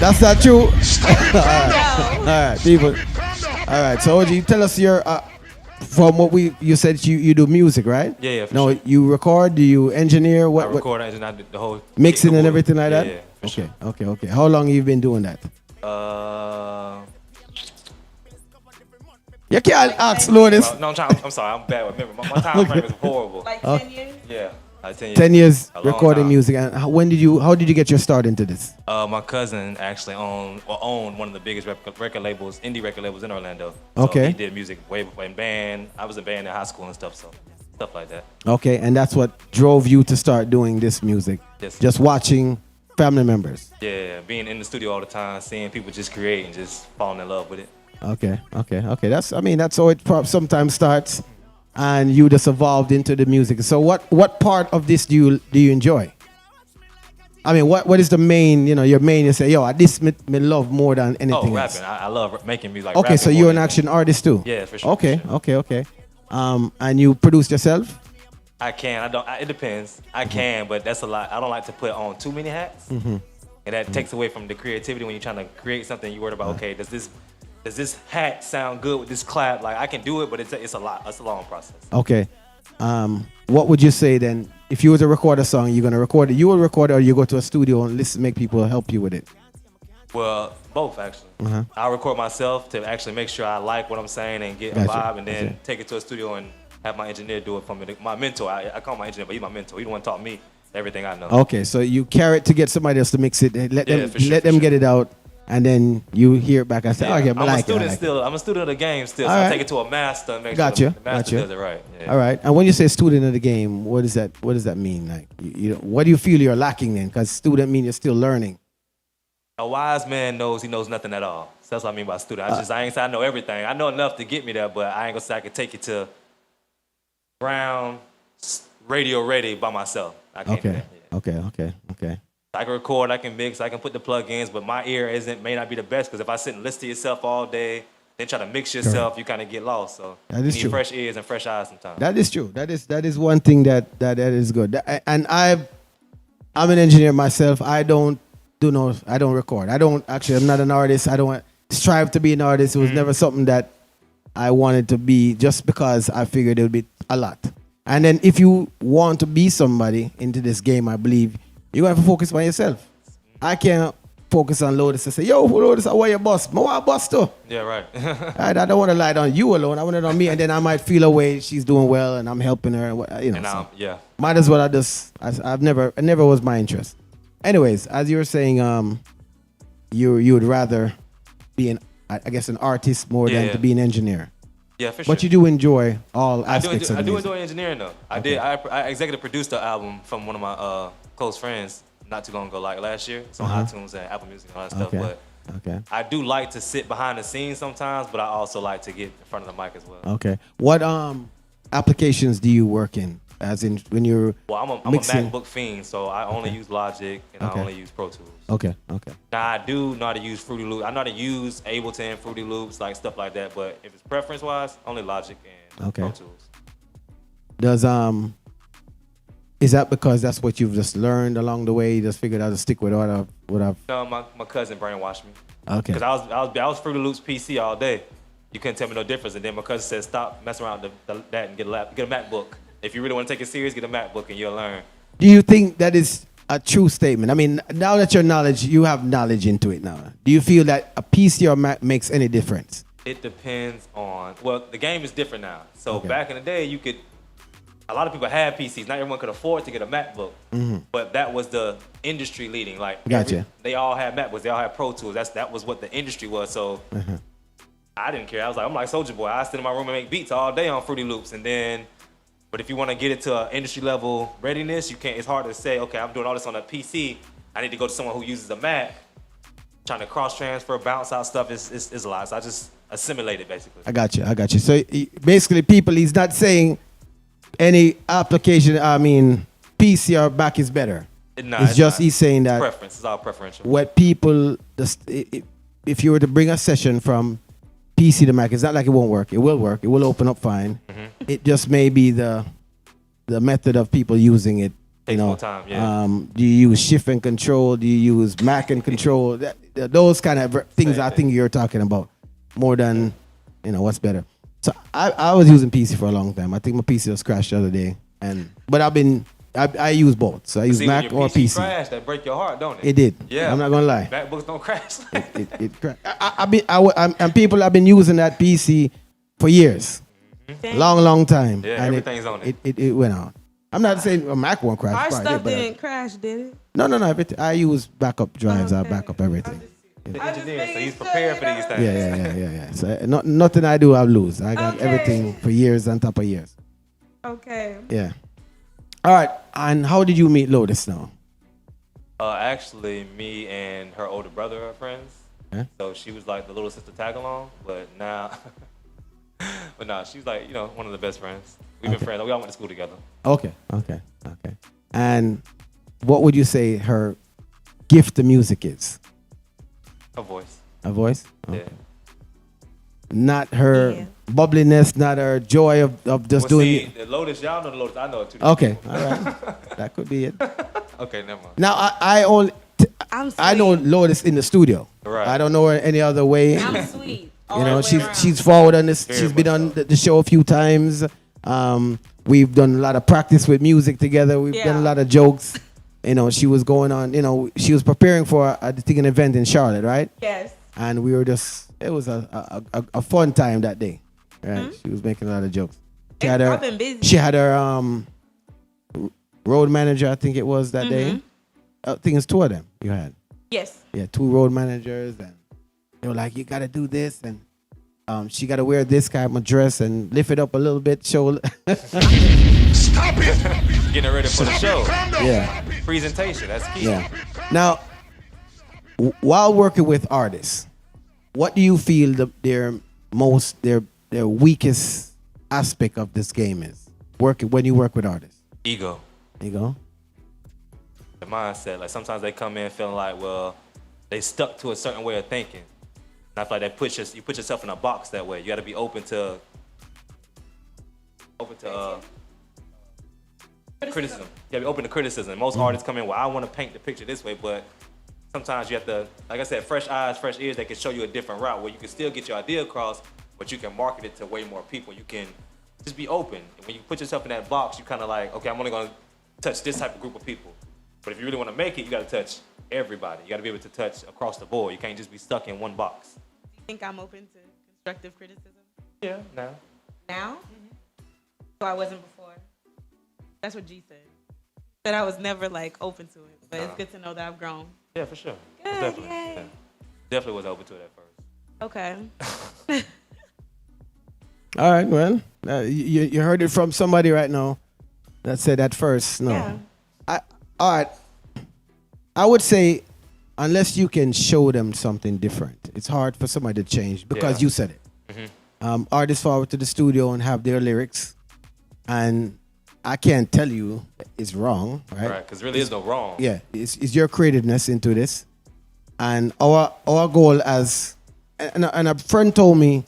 That's not true. All right, people. All right, so OG, tell us your from what you said you do music, right? Yeah, for no, sure. you record, do you engineer? I record, I engineer the whole mixing and everything like that? Yeah, for sure. Okay. How long have you been doing that? You can't ask Lottus. No, I'm sorry, I'm bad with memory. My time frame is horrible. Like 10 years? Yeah, like 10 years. 10 years A long recording time. music. And how did you get your start into this? My cousin actually owned one of the biggest record labels, indie record labels in Orlando. So Okay. he did music way before in band. I was in band in high school and stuff, so stuff like that. Okay, and that's what drove you to start doing this music. Yes. Just watching family members. Yeah, being in the studio all the time, seeing people just create and just falling in love with it. Okay. That's how it sometimes starts, and you just evolved into the music. So what part of this do you enjoy? I mean, what is the main? Your main. You say, yo, this me love more than anything else. Rapping. I love making music. Like Okay, so rapping you're more an than action artist too. Yeah, for sure. Okay, for sure. okay. And you produce yourself? I can. I don't. It depends. I can, but that's a lot. I don't like to put on too many hats, and that takes away from the creativity when you're trying to create something. You worried about, okay, does this hat sound good with this clap? Like I can do it, but it's a lot. It's a long process. Okay. What would you say then? If you were to record a song, you're gonna record it. You will record it, or you go to a studio and make people help you with it. Well, both actually. I record myself to actually make sure I like what I'm saying and get Gotcha. a vibe, and then take it to a studio and have my engineer do it for me. My mentor, I call my engineer, but he's my mentor. He's the one taught me everything I know. Okay, so you carry it to get somebody else to mix it. Let them get it out, and then you hear it back and say, okay, I'm a student still. I'm a student of the game still. So All I right. take it to a master and make Gotcha. sure the master does it right. Yeah. All right. And when you say student of the game, what does that mean? Like, what do you feel you're lacking then? Because student mean you're still learning. A wise man knows he knows nothing at all. So that's what I mean by student. I ain't say I know everything. I know enough to get me there, but I ain't gonna say I can take it to ground radio ready by myself. I can't do that. Yeah. Okay. I can record, I can mix, I can put the plugins, but my ear may not be the best because if I sit and listen to yourself all day, then try to mix yourself, you kind of get lost. So That you is need true. fresh ears and fresh eyes sometimes. That is true. That is one thing that is good. And I'm an engineer myself. I don't record. I'm not an artist. I don't strive to be an artist. It was never something that I wanted to be just because I figured it would be a lot. And then if you want to be somebody into this game, I believe you're going to have to focus on yourself. I can't focus on Lottus and say, yo, Lottus, I want your boss. I want a boss too. Yeah, right. I don't want to lie on you alone. I want it on me. And then I might feel a way she's doing well and I'm helping her. And So might as well I've never was my interest. Anyways, as you were saying, you would rather be an artist more than to be an engineer. Yeah, for sure. But you do enjoy all aspects of I the do music. enjoy engineering though. I executive produced the album from one of my close friends not too long ago, like last year. It's on iTunes and Apple Music and all that stuff. But I do like to sit behind the scenes sometimes, but I also like to get in front of the mic as well. Okay. What applications do you work in? As in when you're I'm a mixing? MacBook fiend, so I only use Logic and I only use Pro Tools. Okay. Now I do know how to use Fruity Loops. I know how to use Ableton, Fruity Loops, like stuff like that. But if it's preference-wise, only Logic and Pro Tools. Does is that because that's what you've just learned along the way? You just figured out to stick with what I've. No, my cousin brainwashed me. Okay. Because I was Fruity Loops PC all day. You couldn't tell me no difference. And then my cousin said, stop messing around with that and get a MacBook. If you really want to take it serious, get a MacBook and you'll learn. Do you think that is a true statement? I mean, now that you have knowledge into it now. Do you feel that a PC or Mac makes any difference? It depends on, the game is different now. So back in the day, a lot of people had PCs. Not everyone could afford to get a MacBook. But that was the industry leading. Gotcha. They all had MacBooks. They all had Pro Tools. That was what the industry was. So I didn't care. I'm like Soulja Boy. I sit in my room and make beats all day on Fruity Loops. But if you want to get it to an industry level readiness, you can't. It's hard to say, okay, I'm doing all this on a PC. I need to go to someone who uses a Mac. Trying to cross transfer, bounce out stuff is a lot. So I just assimilate it basically. I got you. So basically, he's not saying any application. I mean, PC or Mac is better. No, it's just not. He's saying that Preference. It's all preferential. What people, if you were to bring a session from PC to Mac, it's not like it won't work. It will work. It will open up fine. It just may be the method of people using it Takes more time, yeah. Do you use shift and control? Do you use Mac and control? Those kind of things I think you're talking about more than, what's better. So I was using PC for a long time. I think my PC was crashed the other day. But I use both. So I use Mac or PC. Crash, that break your heart, don't it? It did. Yeah. I'm not going to lie. MacBooks don't crash. It crashed. And people have been using that PC for years. Long time. Yeah, and everything's on it. It went out. I'm not saying a Mac won't crash. Our stuff didn't crash, did it? No. I use backup drives. I backup everything. The engineer, so he's prepared for these things. Yeah. So nothing I do, I lose. I got everything for years on top of years. Okay. Yeah. All right. And how did you meet Lottus now? Actually, me and her older brother are friends. Yeah. So she was like the little sister tag along, but now, she's like one of the best friends. We've been friends. We all went to school together. Okay. And what would you say her gift to music is? Her voice. A voice? Okay. Yeah. Not her bubbliness, not her joy of just doing it. The Lottus, y'all know the Lottus. I know it too. Okay, all right. That could be it. Okay, never mind. Now I know Lottus in the studio. Right. I don't know her any other way. I'm sweet. She's forward on this. She's been on the show a few times. We've done a lot of practice with music together. We've done a lot of jokes. She was going on. She was preparing for an event in Charlotte, right? Yes. And we were just. It was a fun time that day. Right? She was making a lot of jokes. I've been busy. She had her road manager. I think it was that day. I think it's two of them you had. Yes. Yeah, two road managers, and they were like, "You got to do this," and she got to wear this kind of dress and lift it up a little bit, show. Stop it! Getting ready for the show. Yeah. Presentation. That's key. Yeah. Now, while working with artists, what do you feel their weakest aspect of this game is? When you work with artists. Ego. Ego. The mindset. Like sometimes they come in feeling like, well, they stuck to a certain way of thinking. And I feel like you put yourself in a box that way. You got to be open to criticism. You got to be open to criticism. Most artists come in, well, I want to paint the picture this way, but sometimes you have to, like I said, fresh eyes, fresh ears, they can show you a different route where you can still get your idea across, but you can market it to way more people. You can just be open. And when you put yourself in that box, you kind of like, okay, I'm only going to touch this type of group of people. But if you really want to make it, you got to touch everybody. You got to be able to touch across the board. You can't just be stuck in one box. Do you think I'm open to constructive criticism? Yeah, now. Now? So I wasn't before. That's what G said. Said I was never open to it, but it's good to know that I've grown. Yeah, for sure. Good, Definitely. yay. Yeah. Definitely was open to it at first. Okay. All right, well, you heard it from somebody right now that said at first. No. Yeah. All right. I would say unless you can show them something different, it's hard for somebody to change because you said it. Artists forward to the studio and have their lyrics, and I can't tell you it's wrong, right? Right, because really is no wrong. Yeah, it's your creativeness into this, and our goal as and a friend told me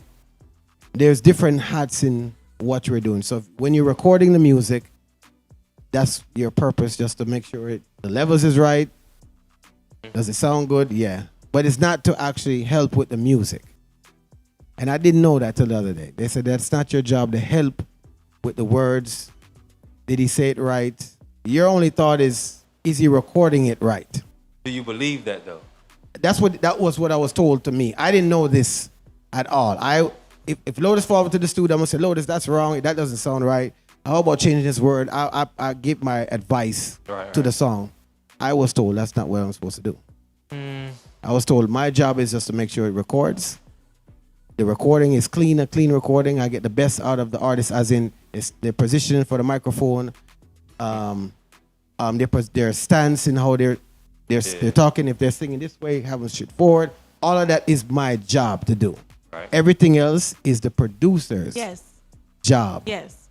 there's different hats in what you're doing. So when you're recording the music, that's your purpose, just to make sure the levels is right. Does it sound good? Yeah, but it's not to actually help with the music. And I didn't know that till the other day. They said that's not your job to help with the words. Did he say it right? Your only thought is he recording it right? Do you believe that though? That was what I was told to me. I didn't know this at all. If Lottus forward to the studio, I'm gonna say, Lottus, that's wrong. That doesn't sound right. How about changing this word? I give my advice to the song. I was told that's not what I'm supposed to do. I was told my job is just to make sure it records. The recording is clean, a clean recording. I get the best out of the artist, as in their positioning for the microphone, their stance in how they're talking. If they're singing this way, have them shit forward. All of that is my job to do. Right. Everything else is the producer's job. Yes.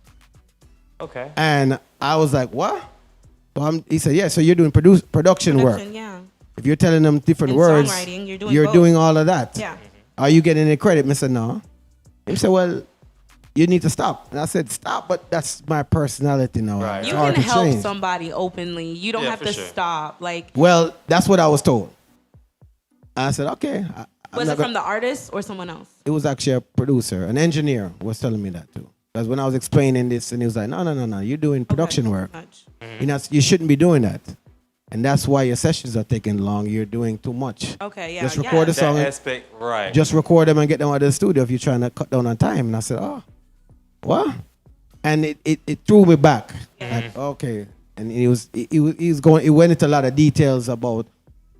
Okay. And I was like, what? Well, he said, yeah, so you're doing production work. Yeah. If you're telling them different And words, songwriting, you're both. doing all of that. Yeah. Are you getting any credit? I said, no. He said, well, you need to stop. And I said, stop, but that's my personality now. Right. It's You hard can to help change. somebody openly. You don't Yeah, have for to sure. stop. Like, Well, that's what I was told. I said, okay. was it from the artist or someone else? It was actually a producer, an engineer was telling me that too. Because when I was explaining this, and he was like, no, you're doing production work. Much. You shouldn't be doing that. And that's why your sessions are taking long. You're doing too much. Okay, yeah. Just record a That song. aspect, right. Just record them and get them out of the studio if you're trying to cut down on time. And I said, oh, what? And it threw me back. Like, okay. And he went into a lot of details about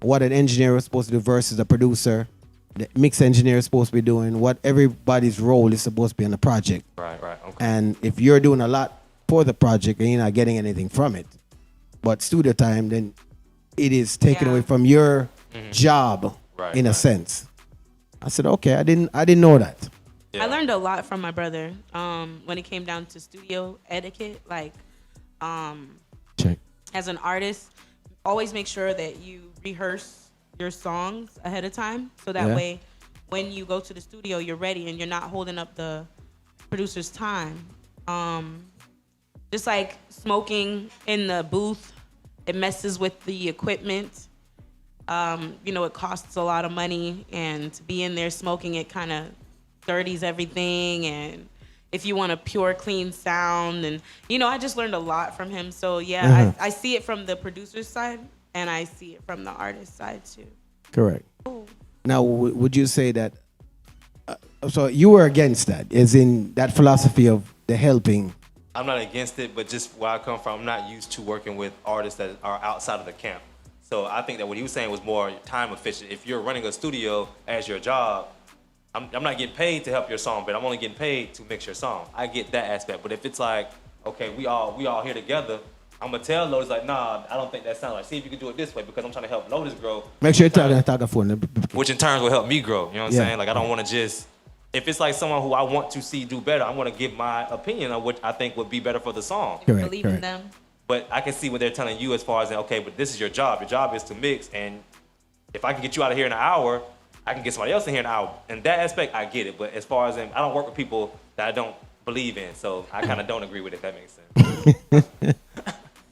what an engineer was supposed to do versus a producer, the mix engineer is supposed to be doing, what everybody's role is supposed to be in the project. Right, okay. And if you're doing a lot for the project and you're not getting anything from it, but studio time, then it is taken away from your job in a sense. I said, okay, I didn't know that. Yeah. I learned a lot from my brother when it came down to studio etiquette. Like, Check. as an artist, always make sure that you rehearse your songs ahead of time, so that way when you go to the studio, you're ready and you're not holding up the producer's time. Just like smoking in the booth, it messes with the equipment. It costs a lot of money, and to be in there smoking, it kind of dirties everything. And if you want a pure, clean sound, and I just learned a lot from him. So yeah, I see it from the producer's side, and I see it from the artist's side too. Correct. Now, would you say that? So you were against that, as in that philosophy of the helping. I'm not against it, but just where I come from, I'm not used to working with artists that are outside of the camp. So I think that what he was saying was more time efficient. If you're running a studio as your job, I'm not getting paid to help your song, but I'm only getting paid to mix your song. I get that aspect. But if it's like, okay, we all here together, I'm gonna tell Lotus like, nah, I don't think that sounds like. See if you can do it this way, because I'm trying to help Lotus grow. Make sure you're talking a phone. Which in turn will help me grow. You know what I'm Yeah. saying? Like, I don't want to just. If it's like someone who I want to see do better, I'm going to give my opinion on what I think would be better for the song. Correct, Believe in correct. them. But I can see what they're telling you as far as, okay, but this is your job. Your job is to mix, and if I can get you out of here in an hour, I can get somebody else in here in an hour. In that aspect, I get it. But as far as I don't work with people that I don't believe in, so I kind of don't agree with it, if that makes sense.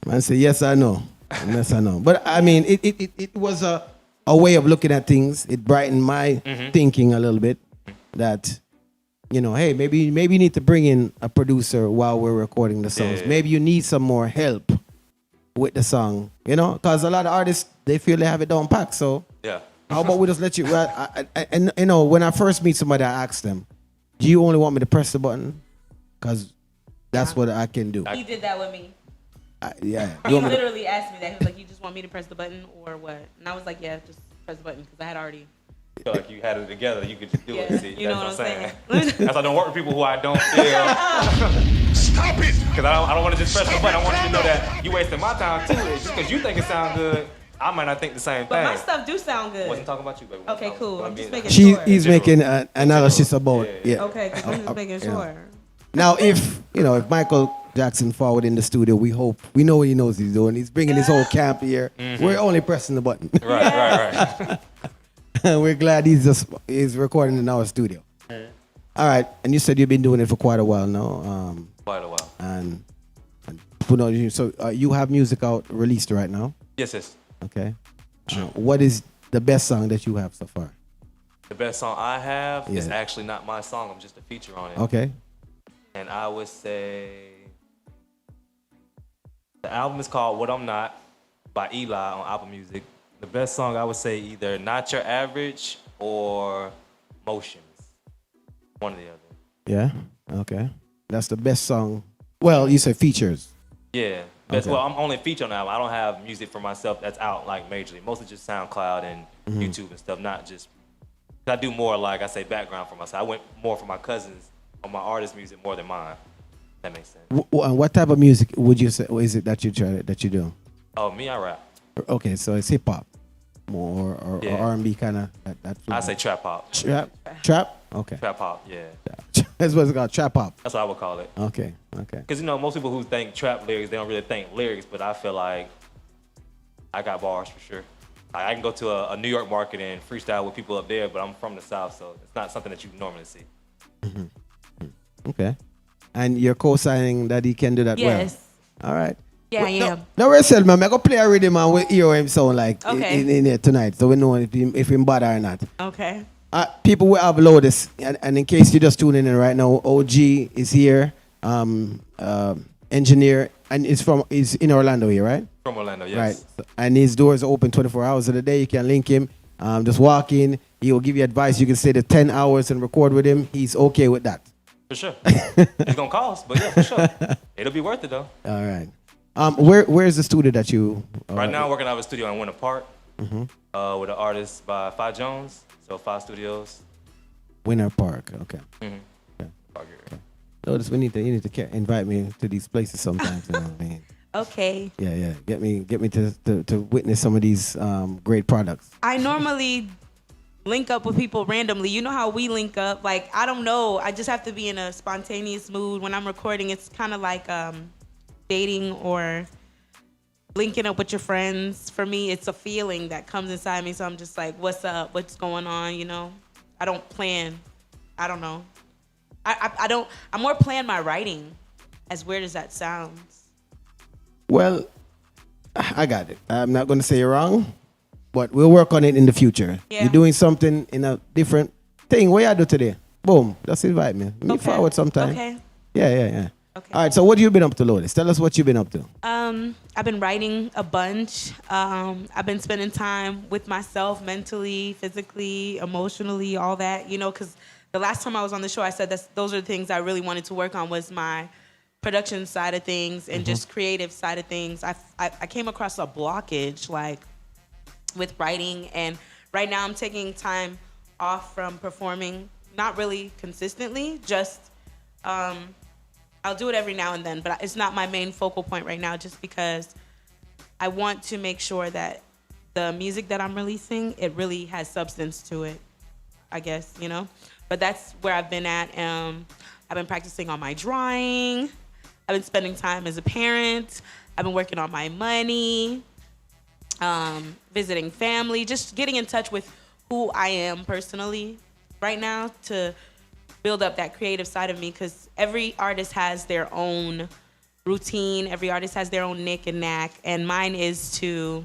Man say, yes, I know. Yes, I know. But I mean, it was a way of looking at things. It brightened my thinking a little bit. That, hey, maybe you need to bring in a producer while we're recording the songs. Yeah. Maybe you need some more help with the song, because a lot of artists, they feel they have it down packed. So Yeah. how about we just let you? And when I first meet somebody, I ask them, "Do you only want me to press the button? Because that's what I can do." He did that with me. Yeah. He You want me to- literally asked me that. He was like, "You just want me to press the button or what?" And I was like, "Yeah, just press the button," because I had already. I feel like you had it together. You could just do Yeah, it. See, you know that's what I'm saying. saying. That's why I don't work with people who I don't feel. Stop it! Because I don't want to just press the button. I want you to know that you wasting my time too. Just because you think it sounds good, I might not think the same But thing. my stuff do sound I wasn't good. talking about you, baby. Okay, cool. I'm just making He's sure. making an analysis about Yeah. Okay, because I'm just making sure. Now, if Michael Jackson forward in the studio, we know what he knows he's doing. He's bringing his whole camp here. We're only pressing the button. Right. We're glad he's recording in our studio. All right, and you said you've been doing it for quite a while now. Quite a while. And so you have music out released right now. Yes. Okay. What is the best song that you have so far? The best song I have is Yeah. actually not my song. I'm just a feature on it. Okay. And I would say the album is called What I'm Not by Eli on Apple Music. The best song I would say either Not Your Average or Motions. One or the other. Yeah. Okay. That's the best song. Well, you said features. Yeah. Okay. Well, I'm only featured on the album. I don't have music for myself that's out like majorly. Mostly just SoundCloud and YouTube and stuff. Not just. I do more like I say background for myself. I went more for my cousins on my artist music more than mine. That makes sense. And what type of music would you say is it that you do? Oh, me, I rap. Okay, so it's hip hop, more or Yeah. R&B kind of. That I say trap hop. trap. Okay, Trap hop, yeah. that's what it's called, trap hop. That's what I would call it. Okay. Because, most people who think trap lyrics, they don't really think lyrics, but I feel like I got bars for sure. I can go to a New York market and freestyle with people up there, but I'm from the South, so it's not something that you normally see. Okay. And you're co-signing that he can do that Yes. well. All right. Yeah, I am. No, Russell, man, I go play a rhythm and we hear him sound like Okay. in here tonight, so we know if him bad or not. Okay. People will have Lottus, and in case you're just tuning in right now, OG is here, engineer, and he's in Orlando here, right? From Orlando, yes. Right, and his doors are open 24 hours of the day. You can link him. Just walk in. He will give you advice. You can stay the 10 hours and record with him. He's okay with that. For sure. It's gonna cost, but yeah, for sure. It'll be worth it though. All right. Where's the studio that you? Right now, I'm working out of a studio in Winter Park with an artist by Phi Jones. So 5 studios. Winter Park. Okay. Okay. Notice you need to invite me to these places sometimes. You know what I mean? Okay. Yeah. Get me to witness some of these great products. I normally link up with people randomly. You know how we link up? Like, I don't know. I just have to be in a spontaneous mood. When I'm recording, it's kind of like dating or linking up with your friends. For me, it's a feeling that comes inside me. So I'm just like, what's up? What's going on? You know? I don't plan. I don't know. I more plan my writing, as weird as that sounds. Well, I got it. I'm not going to say you're wrong, but we'll work on it in the future. Yeah. You're doing something in a different thing. What you do today? Boom. Just invite me. Meet forward sometime. Okay. Yeah. Okay. All right. So what have you been up to, Lottus? Tell us what you've been up to. I've been writing a bunch. I've been spending time with myself mentally, physically, emotionally, all that, you know, because the last time I was on the show, I said those are the things I really wanted to work on was my production side of things and just creative side of things. I came across a blockage, like, with writing, and right now I'm taking time off from performing, not really consistently, just I'll do it every now and then, but it's not my main focal point right now just because I want to make sure that the music that I'm releasing, it really has substance to it, I guess, you know? But that's where I've been at. I've been practicing on my drawing. I've been spending time as a parent. I've been working on my money, visiting family, just getting in touch with who I am personally right now to build up that creative side of me, because every artist has their own routine. Every artist has their own nick and knack, and mine is to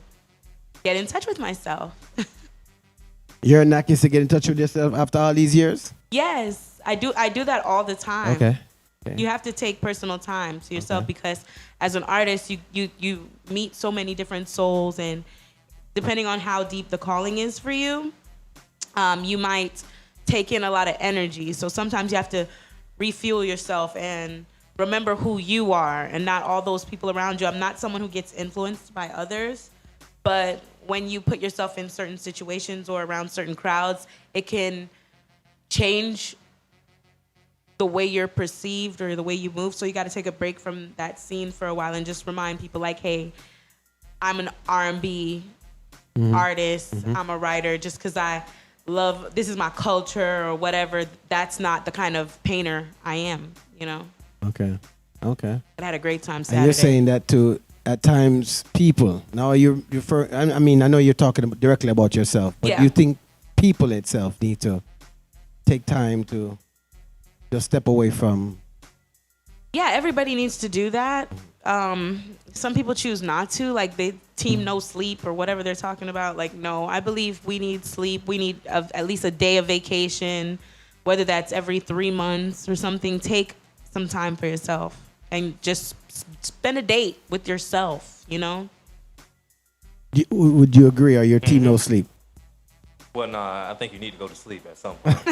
get in touch with myself. Your knack is to get in touch with yourself after all these years? Yes, I do that all the time. Okay. You have to take personal time to yourself because as an artist, you meet so many different souls, and depending on how deep the calling is for you, you might take in a lot of energy. So sometimes you have to refuel yourself and remember who you are and not all those people around you. I'm not someone who gets influenced by others, but when you put yourself in certain situations or around certain crowds, it can change the way you're perceived or the way you move. So you got to take a break from that scene for a while and just remind people like, hey, I'm an R&B artist. I'm a writer. Just because I love, this is my culture or whatever, that's not the kind of painter I am, you know? Okay. I had a great time Saturday. And you're saying that to, at times, people. Now, I mean, I know you're talking directly about yourself, but Yeah. you think people itself need to take time to just step away from. Yeah, everybody needs to do that. Some people choose not to, like they team no sleep or whatever they're talking about. Like, no, I believe we need sleep. We need at least a day of vacation, whether that's every 3 months or something. Take some time for yourself and just spend a date with yourself, you know? Would you agree, or your team no sleep? Well, no, I think you need to go to sleep at some point.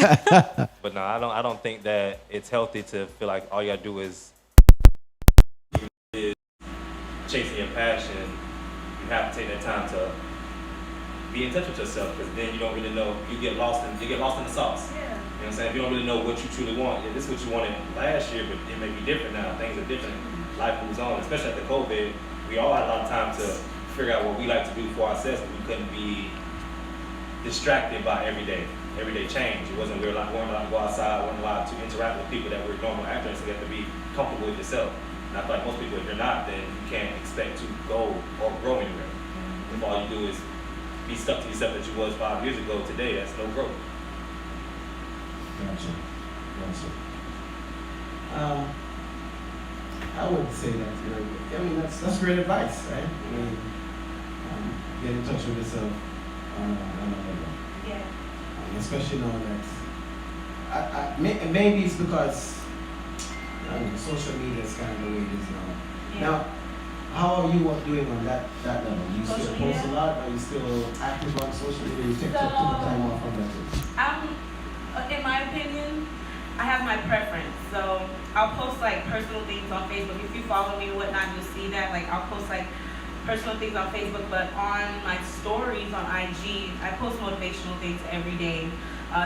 But no, I don't think that it's healthy to feel like all you gotta do is chasing your passion. You have to take that time to be in touch with yourself, because then you don't really know. You get lost in the sauce. Yeah. You know what I'm saying? If you don't really know what you truly want, this is what you wanted last year, but it may be different now. Things are different. Life moves on, especially after COVID. We all had a lot of time to figure out what we like to do for ourselves, but we couldn't be distracted by everyday change. It wasn't, we weren't allowed to go outside, weren't allowed to interact with people that were normal actors, so you have to be comfortable with yourself. And I feel like most people, if you're not, then you can't expect to go or grow anywhere. If all you do is be stuck to yourself that you was 5 years ago, today, that's no growth. Gotcha. I would say that. I mean, that's great advice, right? I mean, get in touch with yourself on another level. Yeah. Especially now that maybe it's because social media is kind of the way it is now. Yeah. Now, how are you doing on that level? Do you Social still post media? a lot? Are you still active on social media? You take the time off from that too? In my opinion, I have my preference. So I'll post like personal things on Facebook. If you follow me or whatnot, you'll see that. Like I'll post like personal things on Facebook, but on my stories on IG, I post motivational things every day.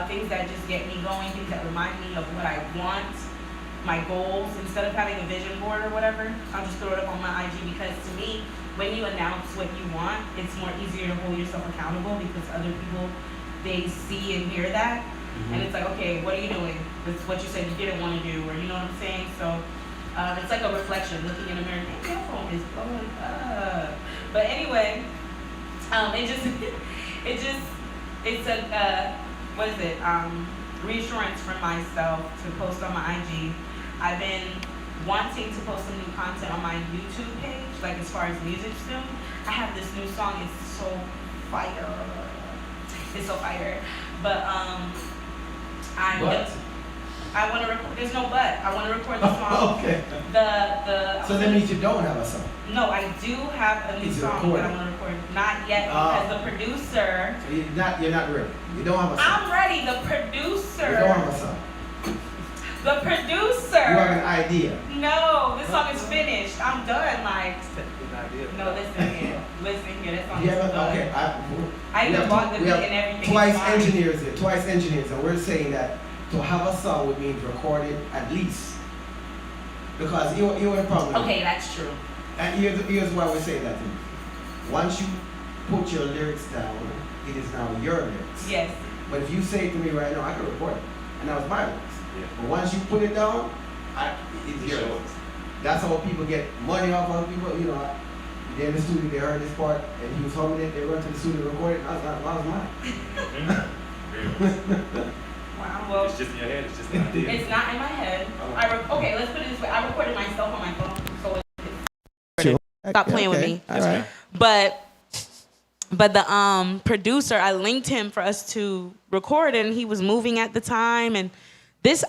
Things that just get me going, things that remind me of what I want, my goals. Instead of having a vision board or whatever, I'll just throw it up on my IG because to me, when you announce what you want, it's more easier to hold yourself accountable because other people, they see and hear that. And it's like, okay, what are you doing? It's what you said you didn't want to do, or you know what I'm saying? So it's like a reflection, looking in the mirror, hey, your phone is blowing up. But anyway, it's a, what is it? Reassurance for myself to post on my IG. I've been wanting to post some new content on my YouTube page, like as far as music soon. I have this new song, it's so fire. It's so fire. But I want to record. There's no but. I want to record the song. Okay. So that means you don't have a song. No, I do have a new Is it song recorded? that I want to record. Not yet because the producer. So you're not ready. You don't have a song. I'm ready. The producer. You don't have a song. The producer. You have an idea. No, this song is finished. I'm done. Like. No, listen here. Listen here. That song is done. Okay. I even bought the beat and everything. Twice engineers, and we're saying that to have a song would mean to record it at least. Because you have a problem. Okay, that's true. And here's why we're saying that thing. Once you put your lyrics down, it is now your lyrics. Yes. But if you say to me right now, I can record it, and that was my lyrics. Yeah. But once you put it down, it's yours. That's how people get money off of people. You know, they're in the studio, they heard this part, and he was humming it. They went to the studio, recorded it. That was mine. Wow. Well, it's just in your head. It's just an idea. it's not in my head. Okay, let's put it this way. I recorded myself on my phone, so stop playing with me. All right. But the producer, I linked him for us to record, and he was moving at the time. And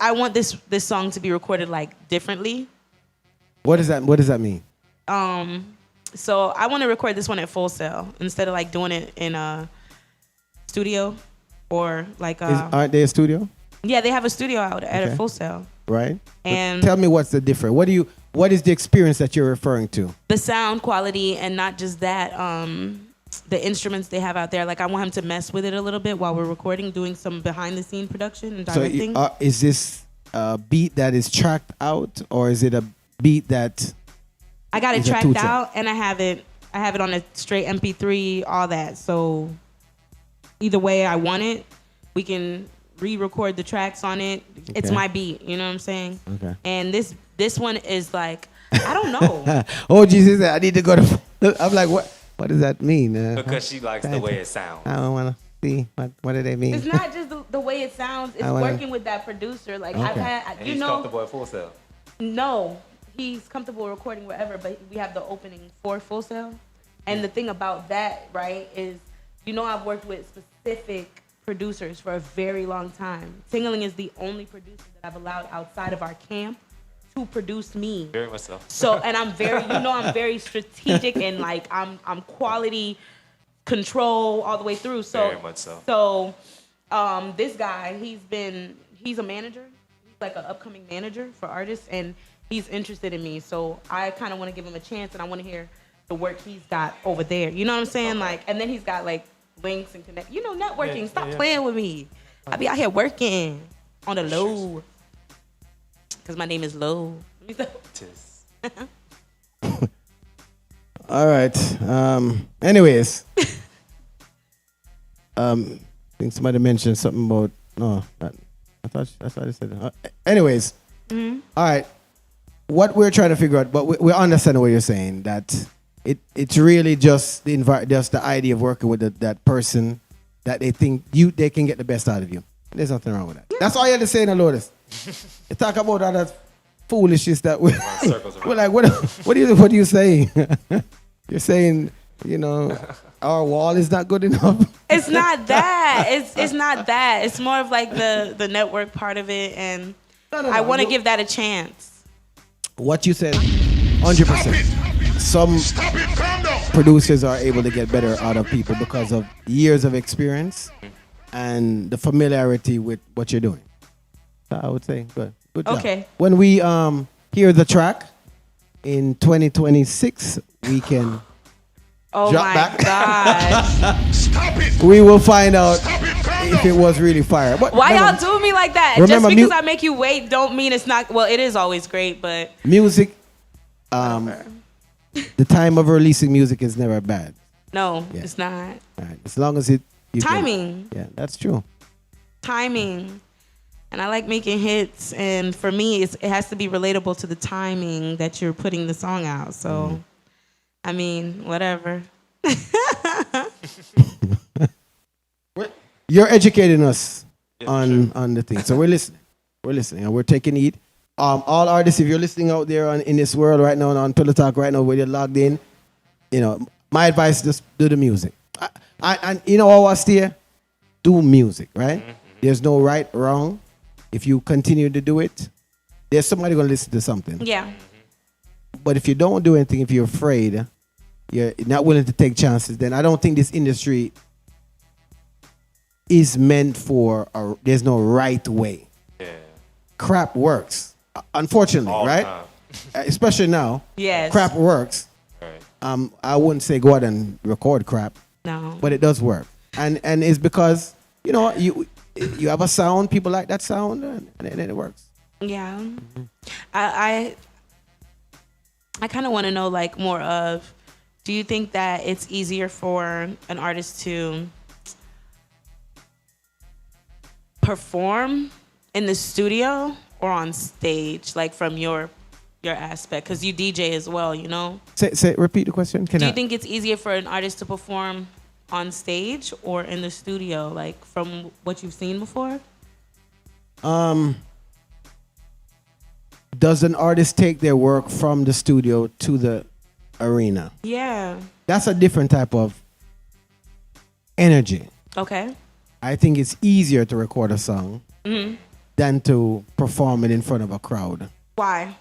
I want this song to be recorded like differently. What does that mean? So I want to record this one at Full Sail instead of like doing it in a studio or like. Aren't they a studio? Yeah, they have a studio out at a Full Sail. Right. And tell me what's the difference. What is the experience that you're referring to? The sound quality, and not just that, the instruments they have out there. Like I want him to mess with it a little bit while we're recording, doing some behind the scene production and directing. So is this a beat that is tracked out, or is it a beat that? I got it tracked out, and I have it on a straight MP3, all that. So either way I want it, we can re-record the tracks on it. Okay. It's my beat, you know what I'm saying? Okay. And this one is like, I don't know. Oh Jesus, I need to go to. I'm like, what? What does that mean? Because she likes the way it sounds. I don't want to see what do they mean. It's not just the way it sounds. It's working with that producer. Like I've had, and he's comfortable at Full Sail. No, he's comfortable recording wherever, but we have the opening for Full Sail. And the thing about that, right, is I've worked with specific producers for a very long time. Tingling is the only producer that I've allowed outside of our camp to produce me. Very much so. So, and I'm very strategic and like I'm quality control all the way through. So very much so. So, this guy, he's a manager. He's like an upcoming manager for artists, and he's interested in me. So I kind of want to give him a chance, and I want to hear the work he's got over there. You know what I'm saying? Okay. Like, and then he's got like links and connect. Networking. Yeah, Stop playing with me. I be out here working on the low. Because my name is Low. All right. Anyways. I think somebody mentioned something about. No, I thought they said. Anyways. Mm-hmm. All right. What we're trying to figure out, but we understand what you're saying. That it's really just the idea of working with that person that they think they can get the best out of you. There's nothing wrong with that. Yeah. That's all you have to say in a Lottus. You talk about other foolishness that we circles around. we're like, what are you saying? You're saying, you know, our wall is not good enough. It's not that. It's not that. It's more of like the network part of it, and No. I want to give that a chance. What you said, 100%. Some Stop it. Calm down. producers are able to get better out of people because of years of experience and the familiarity with what you're doing. So I would say good job. Okay. When we hear the track in 2026, we can Oh Drop my back. gosh. Stop it. we will find out Stop it. Calm if it down. was really fire. But Why no, y'all do me like that? Remember, Just because I make you wait don't mean it's not. Well, it is always great, but music, the time of releasing music is never bad. no, Yeah. it's not. All right. As long as you can- Timing. yeah, that's true. Timing. And I like making hits, and for me, it has to be relatable to the timing that you're putting the song out. So, I mean, whatever. You're educating us on the thing. So we're listening. We're listening and we're taking heed. All artists, if you're listening out there in this world right now on Pillow Talk right now where you're logged in, you know, my advice, just do the music. And you know what, Steer? Do music, right? There's no right, wrong. If you continue to do it, there's somebody going to listen to something. Yeah. But if you don't do anything, if you're afraid, you're not willing to take chances, then I don't think this industry is meant for, there's no right way. Yeah. Crap works, unfortunately, All the right? time. Especially now. Yes. Crap works. Right. I wouldn't say go out and record crap, No. but it does work. And it's because, you know, you have a sound, people like that sound, and it works. Yeah. I kind of want to know, like, more of, do you think that it's easier for an artist to perform in the studio or on stage, like from your aspect? Because you DJ as well, you know? Repeat the question. Do you think it's easier for an artist to perform on stage or in the studio, like from what you've seen before? Does an artist take their work from the studio to the arena? Yeah. That's a different type of energy. Okay. I think it's easier to record a song than to perform it in front of a crowd. Why?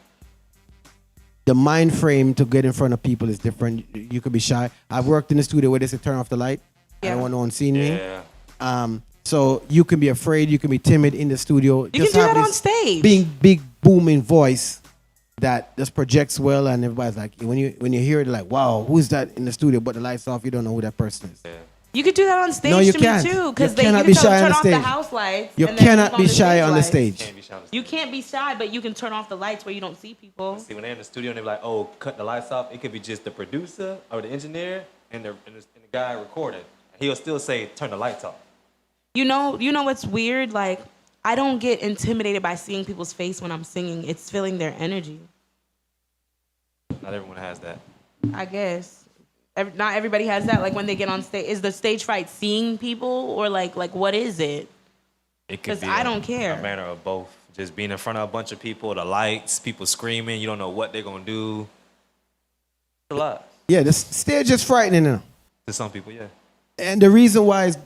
The mind frame to get in front of people is different. You could be shy. I've worked in the studio where they say turn off the light. I Yeah. don't want no one seeing me. Yeah. So you can be afraid, you can be timid in the studio. You can do that on stage. Big booming voice that just projects well, and everybody's like, when you hear it, like, wow, who's that in the studio? But the lights off, you don't know who that person is. You could do that on stage No, you to can't. me too, You because cannot you be can shy on turn the off the stage. house lights. You and then cannot turn be on the shy stage on the lights. stage. Can't be shouting. You can't be shy, but you can turn off the lights where you don't see people. See, when they're in the studio and they're like, oh, cut the lights off, it could be just the producer or the engineer and the guy recording. He'll still say, turn the lights off. You know what's weird? Like, I don't get intimidated by seeing people's face when I'm singing. It's feeling their energy, Not everyone has that. I guess. Not everybody has that. Like when they get on stage, is the stage fright seeing people or like what is it? It could 'Cause be I don't care. a manner of both. Just being in front of a bunch of people, the lights, people screaming, you don't know what they're going to do. It's a lot. Yeah, the stage is frightening now. To some people, yeah. And the reason why is,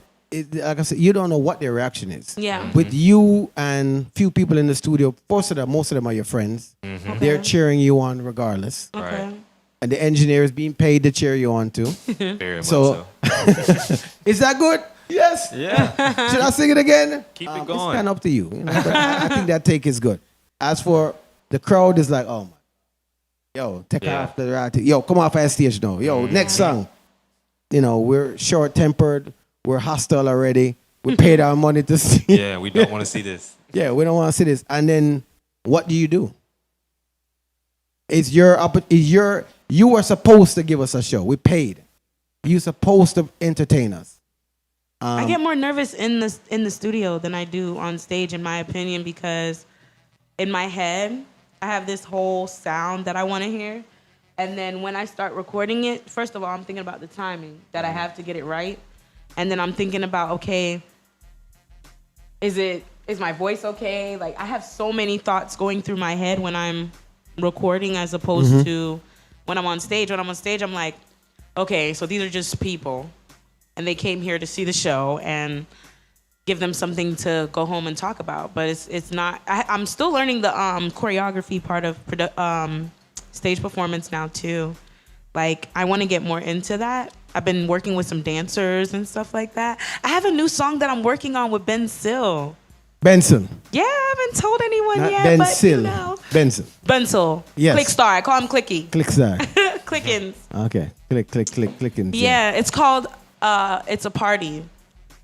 like I said, you don't know what their reaction is. Yeah. With you and few people in the studio, most of them are your friends. Okay. They're cheering you on regardless. Okay. Right. And the engineer is being paid to cheer you on too. Very much So- so. Is that good? Yes. Yeah. Should I sing it again? Keep it It's going. kind of up to you. But I think that take is good. As for the crowd, is like, oh my, yo, take Yeah. off the right. Yo, come off our stage now. Yo, next song. You know, we're short tempered. We're hostile already. We paid our money to see. Yeah, we don't want to see this. Yeah, we don't want to see this. And then what do? You were supposed to give us a show. We paid. You're supposed to entertain us. I get more nervous in the studio than I do on stage, in my opinion, because in my head I have this whole sound that I want to hear, and then when I start recording it, first of all, I'm thinking about the timing that I have to get it right, and then I'm thinking about, okay, is it is my voice okay? Like, I have so many thoughts going through my head when I'm recording as opposed to when I'm on stage. When I'm on stage, I'm like, okay, so these are just people, and they came here to see the show and give them something to go home and talk about. But it's not. I'm still learning the choreography part of stage performance now too. Like, I want to get more into that. I've been working with some dancers and stuff like that. I have a new song that I'm working on with Ben Sill. Benson. Yeah, I haven't told anyone Not yet, Ben but Sill. you know. Benson. Bensil. Yes. Click Star. I call him Clicky. Click star. Clickins. Okay. Clicking. Yeah, it's called It's a Party.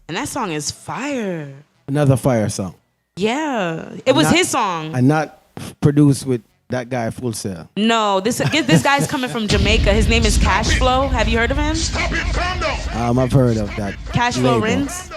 And that song is fire. Another fire song. Yeah. It was his song. And not produced with that guy Full Sail. No, this guy's coming from Jamaica. His name is Cash Flow. Have you heard of him? Stop it, calm down. I've heard of that. Cash Flow label. Rins?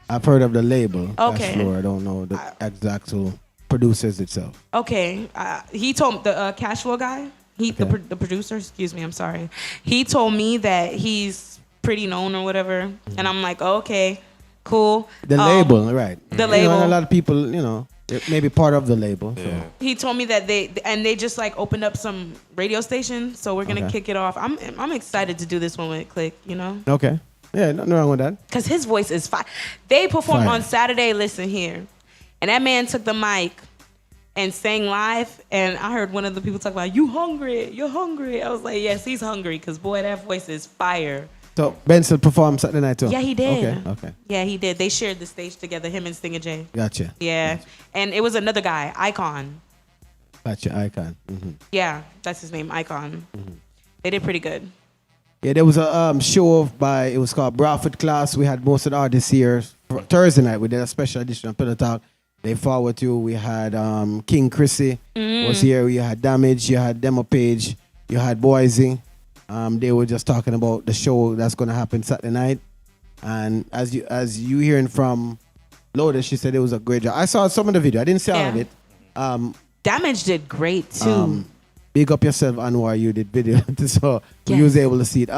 I've heard of the label. Okay. Cash Flow. I don't know the exact who produces itself. Okay. He told the Cash Flow guy, the producer, excuse me, I'm sorry. He told me that he's pretty known or whatever. And I'm like, oh, okay, cool. The label, right. The You label. know, and a lot of people, maybe part of the label. So. He told me that they just like opened up some radio station, so we're gonna kick it off. I'm excited to do this one with Click, Okay. Yeah, nothing wrong with that. Cause his voice is fire. They performed Fire. on Saturday. Listen here, and that man took the mic and sang live, and I heard one of the people talk about, "You hungry? You're hungry." I was like, "Yes, he's hungry," cause boy, that voice is fire. So Benson performed Saturday night too? Yeah, he did. Okay. Yeah, he did. They shared the stage together, him and Stinger J. Gotcha. Yeah, and it was another guy, Icon. Gotcha, Icon. Mm-hmm. Yeah, that's his name, Icon. They did pretty good. Yeah, there was a show it was called Bradford Class. We had most of the artists here. For Thursday night, we did a special edition of Pillowtalk. They forward you. We had King Chrissy was here. You had Damage. You had Demo Page. You had Boise. They were just talking about the show that's going to happen Saturday night. And as you hearing from Lottus, she said it was a great job. I saw some of the video. I didn't see all of it. Damage did great too. Big up yourself, Anwar. You did video, so you was able to see it.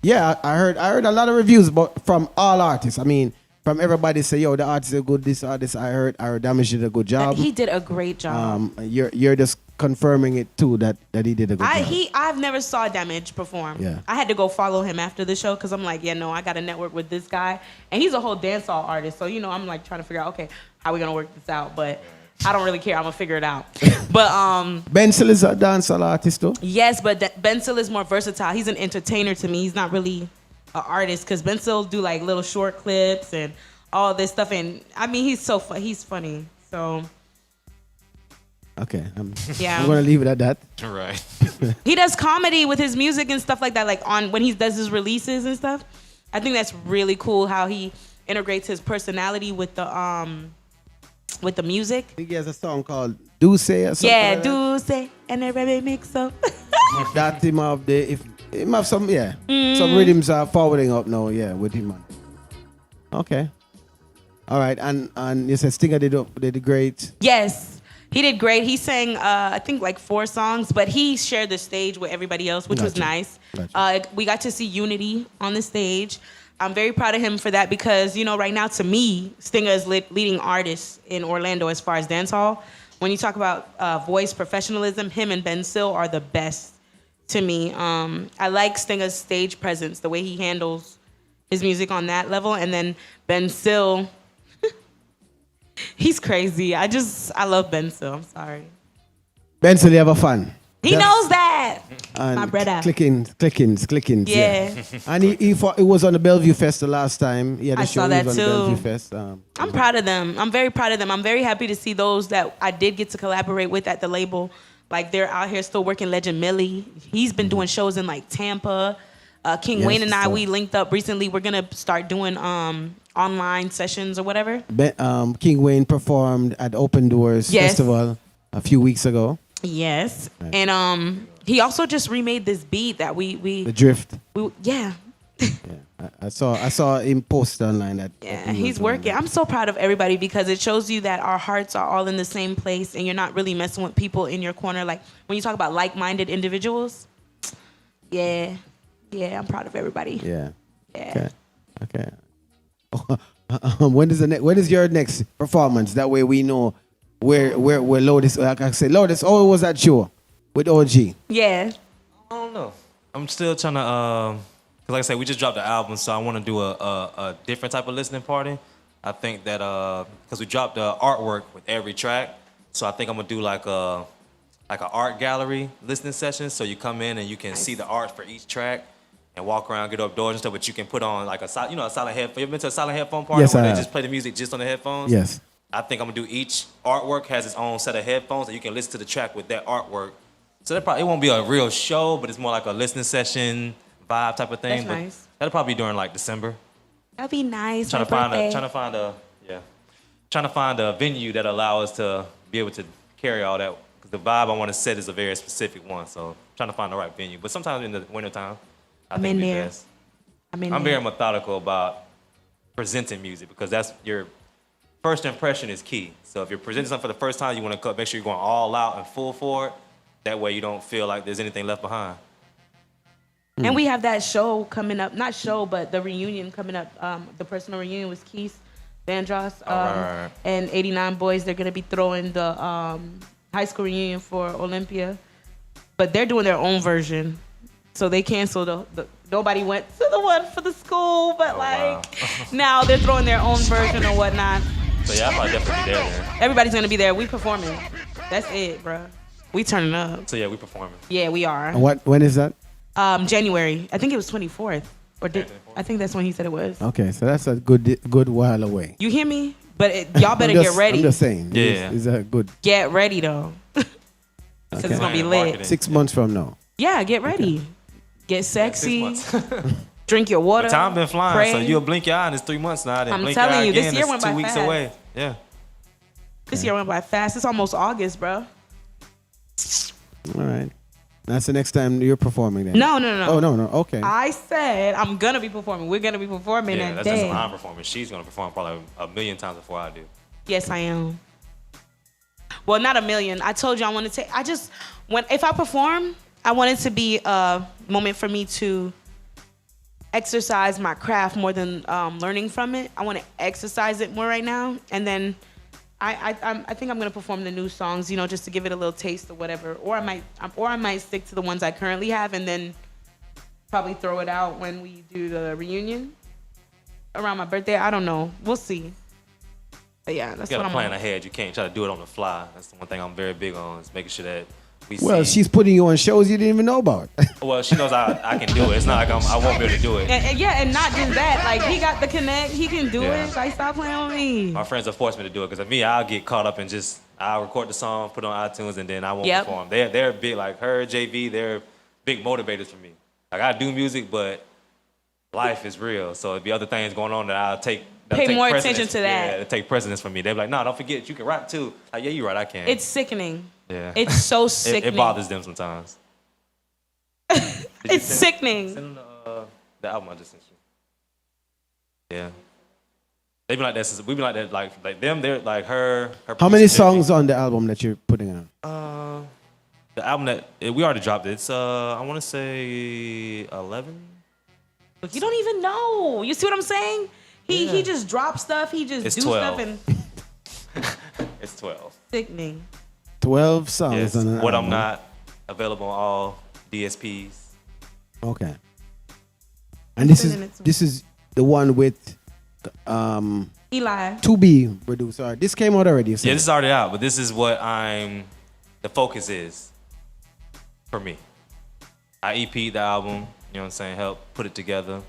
Yeah, I heard a lot of reviews from all artists. I mean, from everybody say, yo, the artists are good. This artist, I heard Damage did a good job. He did a great job. You're just confirming it too that he did a good job. I've never saw Damage perform. Yeah. I had to go follow him after the show because I'm like, yeah, no, I got to network with this guy, and he's a whole dancehall artist. So I'm like trying to figure out, okay, how we gonna work this out, but. I don't really care. I'm gonna figure it out. But Bensil is a dancehall artist too. yes, but Bensil is more versatile. He's an entertainer to me. He's not really an artist because Bensil do like little short clips and all this stuff. And I mean, he's so he's funny. So okay, I'm yeah, gonna leave it at that. Right. he does comedy with his music and stuff like that. Like when he does his releases and stuff. I think that's really cool how he integrates his personality with the music. I think he has a song called Do Say or something. Yeah, like Do Say and everybody mix up. that him of the him have some some rhythms are forwarding up now with him on. Okay, all right, and you said Stinger did great. Yes, he did great. He sang I think like 4 songs, but he shared the stage with everybody else, which was nice. Gotcha. We got to see Unity on the stage. I'm very proud of him for that because, right now, to me, Stinger is leading artist in Orlando as far as dancehall. When you talk about voice professionalism, him and Ben Sill are the best to me. I like Stinger's stage presence, the way he handles his music on that level. And then Ben Sill, he's crazy. I love Ben Sill. I'm sorry. Bensil, you have a fan. He knows that. And My brother. clickings. Yeah. And he was on the Bellevue Fest the last time. He had a I show. saw that he was too. on the Bellevue Fest. I'm proud of them. I'm very proud of them. I'm very happy to see those that I did get to collaborate with at the label. Like they're out here still working. Legend Millie, he's been doing shows in like Tampa. King Wayne and I, we linked up recently. We're gonna start doing online sessions or whatever. King Wayne performed at Open Doors Festival a few weeks ago. Yes, right. And he also just remade this beat that we The Drift. Yeah. I saw him post online that. Yeah, he's working. I'm so proud of everybody because it shows you that our hearts are all in the same place and you're not really messing with people in your corner. Like when you talk about like-minded individuals. Yeah, I'm proud of everybody. Yeah. Yeah. Okay. When is your next performance? That way we know where Lottus. Like I said, Lottus. Oh, it was that show with OG. Yeah. I don't know. I'm still trying to, cause like I said, we just dropped the album, so I want to do a different type of listening party. I think that cause we dropped the artwork with every track, so I think I'm gonna do like an art gallery listening session. So you come in and you can see the art for each track and walk around, get up doors and stuff. But you can put on like a silent headphone. You ever been to a silent headphone party Yes, where I they have. just play the music just on the headphones? Yes. I think I'm gonna do each artwork has its own set of headphones and you can listen to the track with that artwork. So that it won't be a real show, but it's more like a listening session vibe type of thing. That's but nice. That'll probably be during like December. That'd be nice. Trying to find a venue that allow us to be able to carry all that. Because the vibe I want to set is a very specific one. So trying to find the right venue. But sometimes in the wintertime, I think it'd be best. I'm very methodical about presenting music because that's your first impression is key. So if you're presenting something for the first time, you want to make sure you're going all out and full for it. That way you don't feel like there's anything left behind. And we have that show coming up, not show, but the reunion coming up. The personal reunion with Keith Vandross right. and 89 Boys. They're going to be throwing the high school reunion for Olympia. But they're doing their own version. So they canceled nobody went to the one for the school, but now they're throwing their own version or whatnot. So yeah, I'll probably definitely be there. Everybody's going to be there. We performing. That's it, bro. We turning up. So yeah, we performing. Yeah, we are. And when is that? January. I think it was 24th. I think that's when he said it was. Okay, so that's a good while away. You hear me? But y'all better get ready. I'm just saying. Yeah. It's a good. Get ready though. Because it's gonna be lit. Marketing. 6 months from now. Yeah, get ready. Get sexy. 6 months. Drink your water. Time been flying, pray. so you'll blink your eye and it's 3 months now. Then I'm blink telling your eye you, this again, year it's went 2 by weeks fast. away. Yeah. This year went by fast. It's almost August, bro. All right. That's the next time you're performing then. No. Oh no. Okay. I said I'm gonna be performing. We're gonna be performing Yeah, that that's just day. when I'm performing. She's gonna perform probably a million times before I do. Yes, I am. Well, not a million. I told you I want to take. If I perform, I want it to be a moment for me to exercise my craft more than learning from it. I want to exercise it more right now, and then I think I'm gonna perform the new songs, just to give it a little taste or whatever. Or I might stick to the ones I currently have, and then probably throw it out when we do the reunion around my birthday. I don't know. We'll see. But yeah, that's You what gotta I'm plan on. ahead. You can't try to do it on the fly. That's the one thing I'm very big on, is making sure that we Well, see. she's putting you on shows you didn't even know about. Well, she knows I can do it. It's not like I won't be able to do it. And not just that. Like, he got the connect. He can do Yeah. it. Like, stop playing with me. My friends have forced me to do it because of me, I'll get caught up in I'll record the song, put it on iTunes, and then I won't Yep. perform. They're big, like her, JV, they're big motivators for me. Like, I do music, but life is real. So it'd be other things going on that I'll take. Pay more precedence. attention to that. Yeah, it'll take precedence for me. They're like, no, don't forget, you can rap too. Like, yeah, you're right, I can. It's sickening. yeah. It's so sickening. It bothers them sometimes. It's sickening. Send them the album I just sent you. Yeah. They be like that. We be like that. Like them. They're like her. How many producer, songs on the album that you're putting on? The album that we already dropped. It's I want to say 11. Look, you don't even know. You see what I'm saying? He just drops stuff. He just It's do 12. stuff and It's 12. sickening. 12 songs Yes. on an What album. I'm not available on all DSPs. Okay. And this Sending it to me. is the one with Eli. 2B producer. This came out already. So. Yeah, this is already out, but this is what the focus is for me. I EP'd the album, you know what I'm saying, help put it together.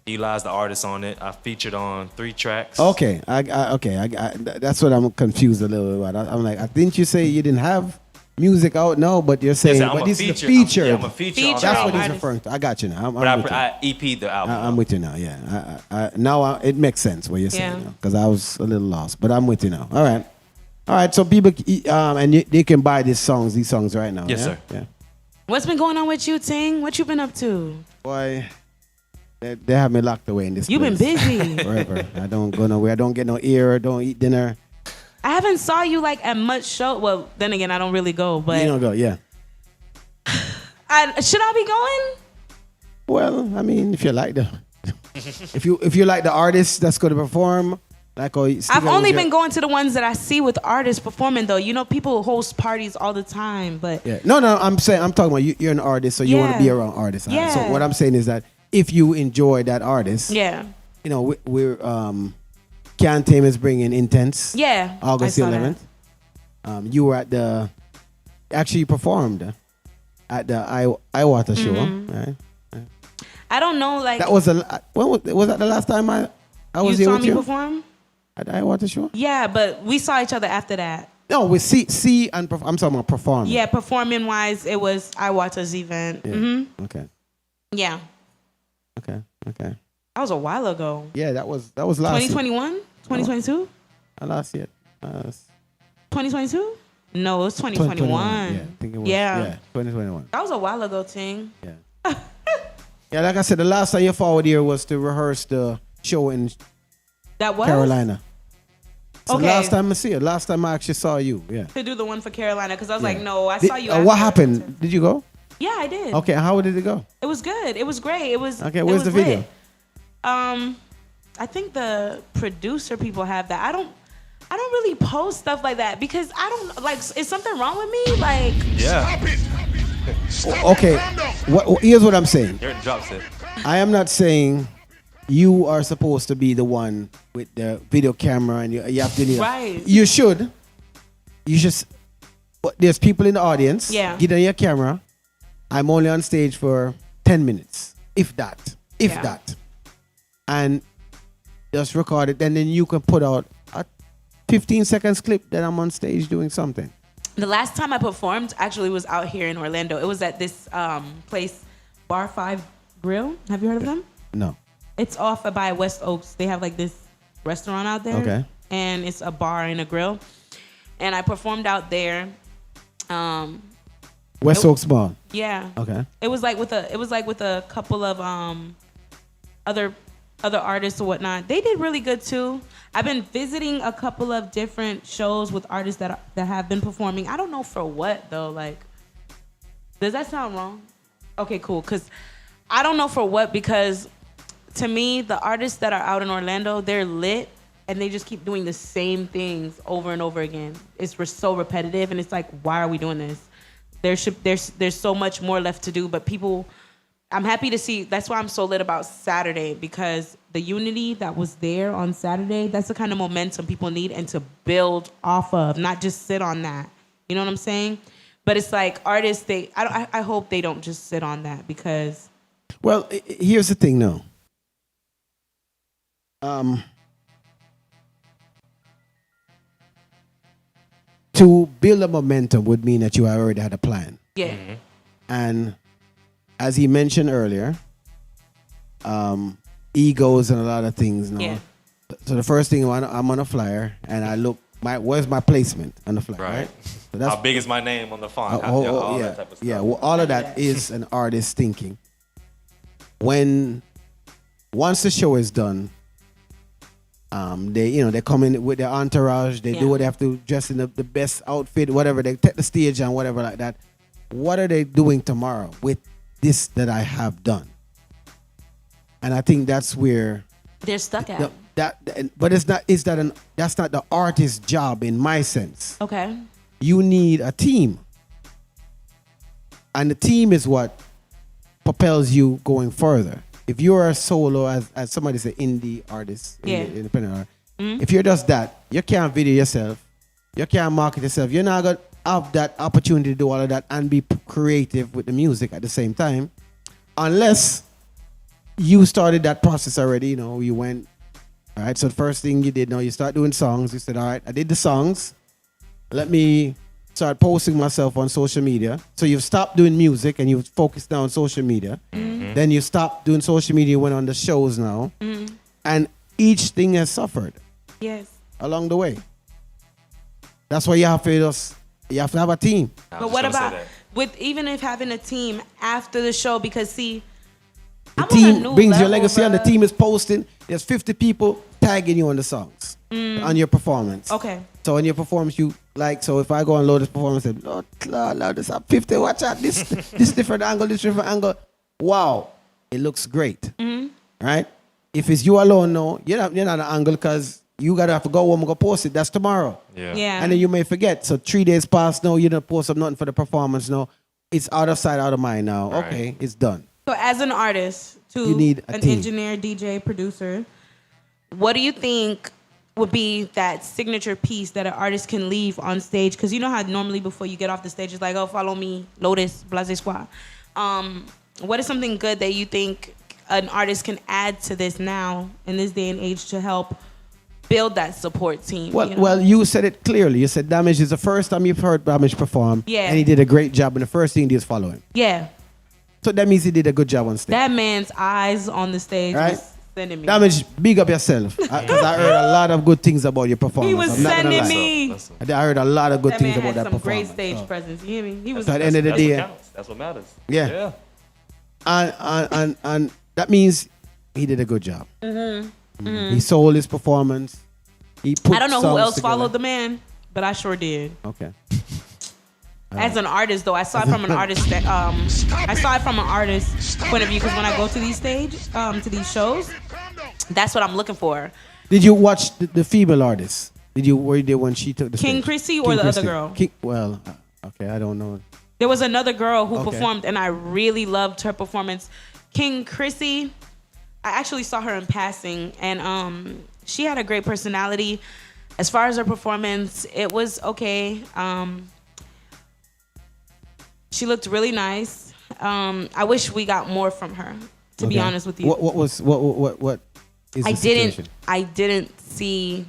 Eli's the artist on it. I featured on 3 tracks. Okay, that's what I'm confused a little bit about. I'm like, didn't you say you didn't have music out? No, but you're saying, Yes, I'm but a this feature. is a feature. I'm a feature on the Feature. That's album. what he's Artist. referring to. I got you now. I'm But with you. I EP'd the album. I'm with you now. Yeah, now it makes sense what you're saying Yeah. because I was a little lost, but I'm with you now. All right. So people, they can buy these songs right now. Yes, yeah? sir. Yeah. What's been going on with you, Ting? What you been up to? Boy, they have me locked away in this. You been place busy. forever. I don't go nowhere. I don't get no ear. Don't eat dinner. I haven't saw you like at much show. Well, then again, I don't really go. But You don't go. Yeah. should I be going? Well, I mean, if you like the If you like the artist that's going to perform, like I've only been going to the ones that I see with artists performing though. You know, people host parties all the time, but yeah. No, I'm talking about you're an artist, so you want to be around artists. Yeah. So what I'm saying is that if you enjoy that artist, yeah, you know, we're Can Tame is bringing Intense. Yeah, August I saw 11th. You were you performed at the Iwata show, right? I don't know, like That was was that the last time I was you here saw with me you perform? at the Iwata show? Yeah, but we saw each other after that. No, with C and I'm talking about performing. Yeah, performing wise, it was Iwata's event. Yeah. Okay. Yeah, Okay. that was a while ago. Yeah, that was last 2021, 2022, year. Last year. 2022. No, it was 2021. Yeah, I think it was. Yeah. 2021. That was a while ago, Ting. Yeah. Yeah, like I said, the last time you forward here was to rehearse the show in That was Carolina. So Okay. last time I see you, last time I actually saw you, yeah. to do the one for Carolina because I was Yeah. like, no, I saw you. What after. happened? Did you go? Yeah, I did. Okay, how did it go? It was good. It was great. It was Okay, it where's was the video? lit. I think the producer people have that. I don't really post stuff like that because I don't like. Is something wrong with me? Like, Yeah. Stop it! Stop Okay, it, Rondo! here's what I'm saying. You're in drops it. I am not saying you are supposed to be the one with the video camera and you have to need. Right. You should. But there's people in the audience. Yeah. Get on your camera. I'm only on stage for 10 minutes, if that. Yeah. That. And just record it, and then you can put out a 15 seconds clip that I'm on stage doing something. the last time I performed actually was out here in Orlando. It was at this place, Bar 5 Grill. Have you heard of them? No. It's off by West Oaks. They have like this restaurant out there. Okay. And it's a bar and a grill. And I performed out there. West Oaks Bar. Yeah. Okay. It was like with a couple of other artists or whatnot. They did really good too. I've been visiting a couple of different shows with artists that have been performing. I don't know for what though. Like, does that sound wrong? Okay, cool. Cause I don't know for what, because to me the artists that are out in Orlando, they're lit and they just keep doing the same things over and over again. It's so repetitive and it's like, why are we doing this? There's so much more left to do, but people. I'm happy to see. That's why I'm so lit about Saturday, because the unity that was there on Saturday, that's the kind of momentum people need and to build off of, not just sit on that. You know what I'm saying? But it's like artists, I hope they don't just sit on that, because. Well, here's the thing, though. To build a momentum would mean that you already had a plan. Yeah. Mm-hmm. And as he mentioned earlier, egos and a lot of things. You know? Yeah. So the first thing, I'm on a flyer and I look, where's my placement on the flyer? Right. So How big is my name on the font? All yeah, that type of stuff. yeah. Well, all of that is an artist thinking. Once the show is done, they come in with their entourage. They do what they have to, dress in the best outfit, whatever. They take the stage and whatever like that. What are they doing tomorrow with this that I have done? And I think that's where They're stuck at. but it's not. That's not the artist's job in my sense. Okay. You need a team, and the team is what propels you going further. If you're a solo, as somebody said, indie artist, independent artist, if you're just that, you can't video yourself, you can't market yourself. You're not gonna have that opportunity to do all of that and be creative with the music at the same time, unless you started that process already. You went, all right, so the first thing you did, you start doing songs. You said, all right, I did the songs. Let me start posting myself on social media. So you've stopped doing music and you've focused now on social media. Mm-hmm. Then you stopped doing social media, went on the shows now. Mm-hmm. And each thing has suffered. Yes. Along the way. That's why you have to have a team. But what about even if having a team after the show? Because see, the team brings your legacy, and the team is posting. There's 50 people tagging you on the songs, on your performance. Okay. So on your performance, so if I go on Lottus performance, and Lord, this up 50. Watch out, this different angle, this different angle. Wow, it looks great, right? if it's you alone, no, you're not an angle because you gotta have to go home and go post it. That's tomorrow. Yeah. And then you may forget. So 3 days pass. No, you don't post up nothing for the performance. No, it's out of sight, out of mind now. Right. Okay, it's done. So as an artist, too, You need a an team. engineer, DJ, producer, what do you think would be that signature piece that an artist can leave on stage? Because you know how normally before you get off the stage, it's like, oh, follow me, Lottus, Blase Squad. What is something good that you think an artist can add to this now in this day and age to help build that support team? Well, you know? well, you said it clearly. You said Damage is the first time you've heard Damage perform. Yeah. And he did a great job. And the first thing he did is follow him. Yeah. So that means he did a good job on stage. That man's eyes on the stage Right? was sending me. Damage, big up yourself. Because I heard a lot of good things about your performance. He was I'm not gonna sending lie. me. I heard a lot of good That things man about had that some great performance. stage So, presence. You hear me? He was. so at the end of the That's day, what counts. That's what matters. Yeah. And that means he did a good job. He sold his performance. He put I don't know who songs else together. followed the man, but I sure did. Okay. As an artist, though, I saw it from an artist. I saw it from an artist point of view because when I go to these to these shows, that's what I'm looking for. Did you watch the female artist? Were you there when she took the King stage? Chrissy or the other girl? Well, okay, I don't know. There was another girl who Okay. performed, and I really loved her performance. King Chrissy, I actually saw her in passing, and she had a great personality. As far as her performance, it was okay. She looked really nice. I wish we got more from her, to be Okay. honest with you. What is the situation? I didn't see